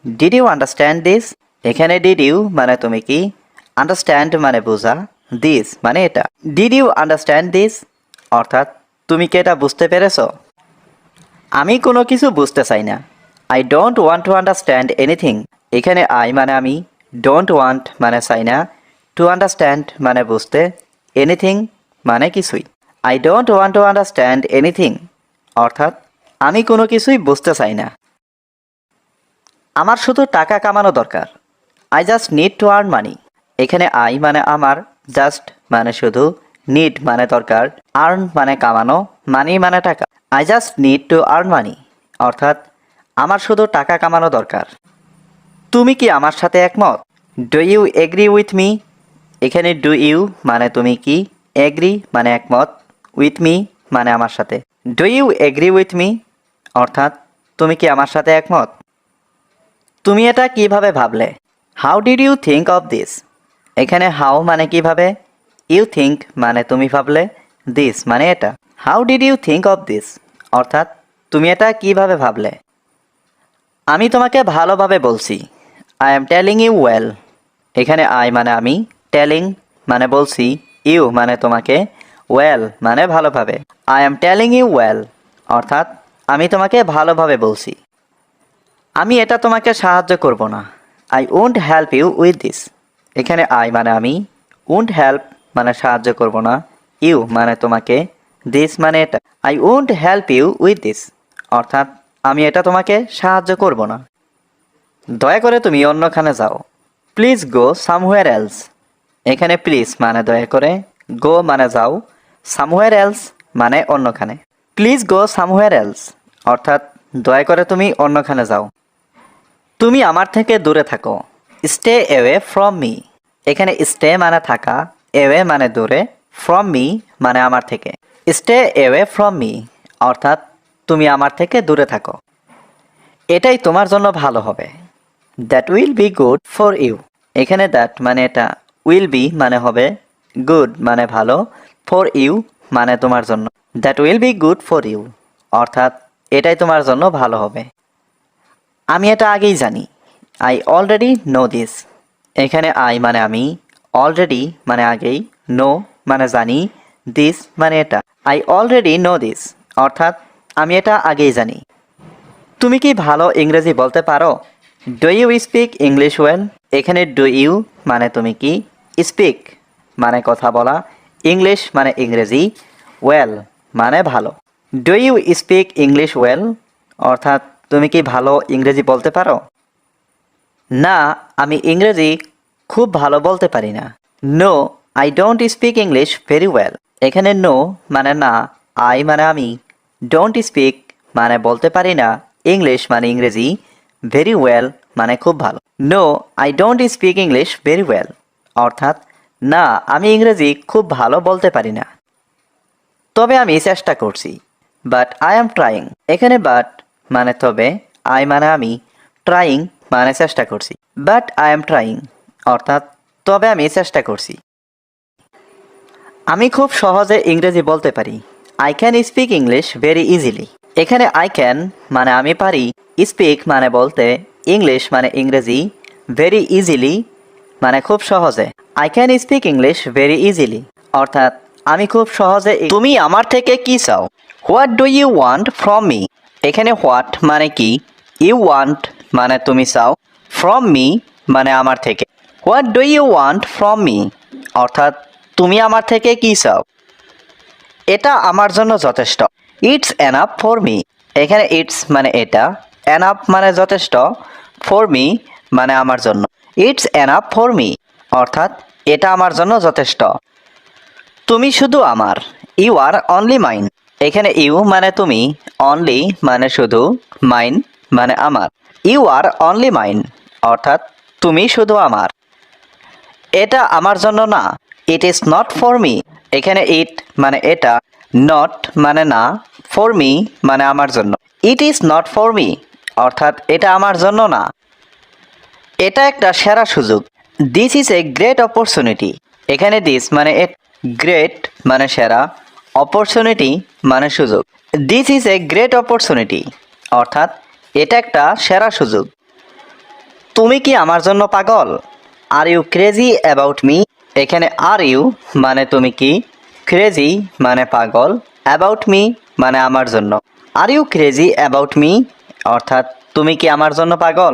Did you understand this? এখানে ডিড ইউ মানে তুমি কি, আন্ডারস্ট্যান্ড মানে বোঝা, দিস মানে এটা। ডিড ইউ আন্ডারস্ট্যান্ড দিস অর্থাৎ তুমি কি এটা বুঝতে পেরেছো? আমি কোনো কিছু বুঝতে চাই না। I don't want to understand anything. এখানে আই মানে আমি, ডোন্ট ওয়ান্ট মানে চাই না, টু আন্ডারস্ট্যান্ড মানে বুঝতে, এনিথিং মানে কিছুই। I don't want to understand anything অর্থাৎ আমি কোনো কিছুই বুঝতে চাই না। আমার শুধু টাকা কামানো দরকার। I just need to earn money. এখানে আই মানে আমার, জাস্ট মানে শুধু, নিড মানে দরকার, আর্ন মানে কামানো, মানি মানে টাকা। I just need to earn money অর্থাৎ আমার শুধু টাকা কামানো দরকার। তুমি কি আমার সাথে একমত? Do you agree with me? এখানে ডু ইউ মানে তুমি কি, এগ্রি মানে একমত, উইথ মি মানে আমার সাথে। Do you agree with me অর্থাৎ তুমি কি আমার সাথে একমত? তুমি এটা কিভাবে ভাবলে? How did you think of this? এখানে হাউ মানে কিভাবে, ইউ থিঙ্ক মানে তুমি ভাবলে, দিস মানে এটা। How did you think of this অর্থাৎ তুমি এটা কিভাবে ভাবলে? আমি তোমাকে ভালোভাবে বলছি। I am telling you well. এখানে আই মানে আমি, টেলিং মানে বলছি, ইউ মানে তোমাকে, ওয়েল মানে ভালোভাবে। I am telling you well অর্থাৎ আমি তোমাকে ভালোভাবে বলছি। আমি এটা তোমাকে সাহায্য করব না। I won't help you with this. এখানে আই মানে আমি, ওন্ট হেল্প মানে সাহায্য করব না, ইউ মানে তোমাকে, দিস মানে এটা। I won't help you with this অর্থাৎ আমি এটা তোমাকে সাহায্য করব না। দয়া করে তুমি অন্যখানে যাও। Please go somewhere else. এখানে প্লিজ মানে দয়া করে, গো মানে যাও, সামহুয়ার এলস মানে অন্যখানে। প্লিজ গো সামহুয়ার এলস অর্থাৎ দয়া করে তুমি অন্যখানে যাও। তুমি আমার থেকে দূরে থাকো। Stay away from me. এখানে স্টে মানে থাকা, অ্যাওয়ে মানে দূরে, ফ্রম মি মানে আমার থেকে। স্টে অ্যাওয়ে ফ্রম মি অর্থাৎ তুমি আমার থেকে দূরে থাকো। এটাই তোমার জন্য ভালো হবে। That will be good for you. এখানে দ্যাট মানে এটা, উইল বি মানে হবে, গুড মানে ভালো, ফর ইউ মানে তোমার জন্য। That will be good for you অর্থাৎ এটাই তোমার জন্য ভালো হবে। আমি এটা আগেই জানি। I already no this. এখানে আই মানে আমি, অলরেডি মানে আগেই, নো মানে জানি, দিস মানে এটা। আই অলরেডি নো দিস অর্থাৎ আমি এটা আগেই জানি। তুমি কি ভালো ইংরেজি বলতে পারো? Do you speak English well? এখানে ডু ইউ মানে তুমি কি, স্পিক মানে কথা বলা, ইংলিশ মানে ইংরেজি, ওয়েল মানে ভালো। Do you speak English well অর্থাৎ তুমি কি ভালো ইংরেজি বলতে পারো? না, আমি ইংরেজি খুব ভালো বলতে পারি না। No, I don't speak English very well. এখানে নো মানে না, আই মানে আমি, ডোন্ট স্পিক মানে বলতে পারি না, ইংলিশ মানে ইংরেজি, ভেরি ওয়েল মানে খুব ভালো। No, I don't speak English very well অর্থাৎ না, আমি ইংরেজি খুব ভালো বলতে পারি না, তবে আমি চেষ্টা করছি। But I am trying. এখানে বাট মানে তবে, আই মানে আমি, ট্রাইং মানে চেষ্টা করছি। বাট আই এম ট্রাইং অর্থাৎ তবে আমি চেষ্টা করছি। আমি খুব সহজে ইংরেজি বলতে পারি। I can speak English very easily. এখানে আই ক্যান মানে আমি পারি, স্পিক মানে বলতে, ইংলিশ মানে ইংরেজি, ভেরি ইজিলি মানে খুব সহজে। I can speak English very easily অর্থাৎ আমি খুব সহজে। তুমি আমার থেকে কি চাও? What do you want from me? এখানে হোয়াট মানে কি, ইউ ওয়ান্ট মানে তুমি চাও, ফ্রম মি মানে আমার থেকে। What do you want from me অর্থাৎ তুমি আমার থেকে কি চাও? এটা আমার জন্য যথেষ্ট। It's enough for me. এখানে ইটস মানে এটা, এনাফ মানে যথেষ্ট, ফর মি মানে আমার জন্য। ইটস এনাফ ফর মি অর্থাৎ এটা আমার জন্য যথেষ্ট। তুমি শুধু আমার। You are only mine. এখানে ইউ মানে তুমি, অনলি মানে শুধু, মাইন মানে আমার। ইউ আর অনলি মাইন অর্থাৎ তুমি শুধু আমার। এটা আমার জন্য না। It is not for me. এখানে ইট মানে এটা, নট মানে না, ফর মি মানে আমার জন্য। It is not for me অর্থাৎ এটা আমার জন্য না। এটা একটা সেরা সুযোগ। This is a great opportunity. এখানে দিস মানে গ্রেট মানে সেরা, অপরচুনিটি মানে সুযোগ। This is a great opportunity অর্থাৎ এটা একটা সেরা সুযোগ। তুমি কি আমার জন্য পাগল? Are you crazy about me? এখানে আর ইউ মানে তুমি কি, ক্রেজি মানে পাগল, অ্যাবাউট মি মানে আমার জন্য। Are you crazy about me অর্থাৎ তুমি কি আমার জন্য পাগল?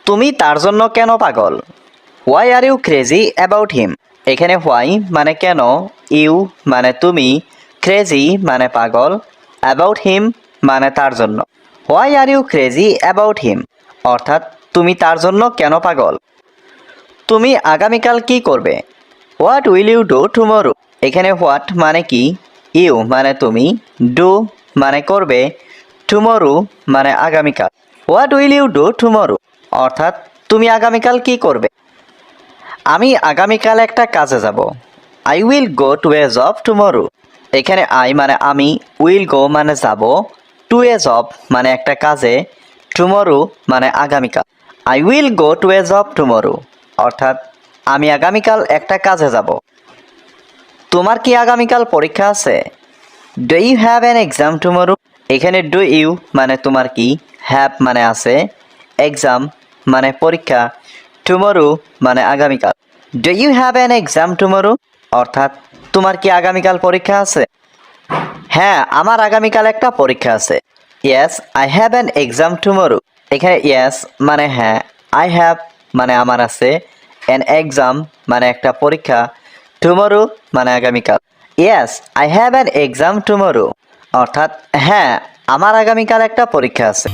তুমি তার জন্য কেন পাগল? Why are you crazy about him? এখানে হোয়াই মানে কেন, ইউ মানে তুমি, ক্রেজি মানে পাগল, অ্যাবাউট হিম মানে তার জন্য। Why are you crazy about him অর্থাৎ তুমি তার জন্য কেন পাগল? তুমি আগামীকাল কি করবে? What will you do tomorrow? এখানে হোয়াট মানে কি, ইউ মানে তুমি, ডু মানে করবে, টুমরো মানে আগামীকাল। What will you do tomorrow অর্থাৎ তুমি আগামীকাল কি করবে? আমি আগামীকাল একটা কাজে যাব। I will go to A job tomorrow. এখানে আই মানে আমি, উইল গো মানে যাব, টু এ জব মানে একটা কাজে, টুমরো মানে আগামীকাল। I will go to A job tomorrow অর্থাৎ আমি আগামীকাল একটা কাজে যাব। তোমার কি আগামীকাল পরীক্ষা আছে? Do you have an exam tomorrow? এখানে ডু ইউ মানে তোমার কি, হ্যাভ মানে আছে, এক্সাম মানে পরীক্ষা, টুমরো মানে আগামীকাল। Do you have an exam tomorrow অর্থাৎ তোমার কি আগামীকাল পরীক্ষা আছে? হ্যাঁ, আমার আগামীকাল একটা পরীক্ষা আছে। Yes, I have an exam tomorrow. এখানে ইয়েস মানে হ্যাঁ, আই হ্যাভ মানে আমার আছে, অ্যান এক্সাম মানে একটা পরীক্ষা, টুমরো মানে আগামীকাল। Yes, I have an exam tomorrow অর্থাৎ হ্যাঁ, আমার আগামীকাল একটা পরীক্ষা আছে।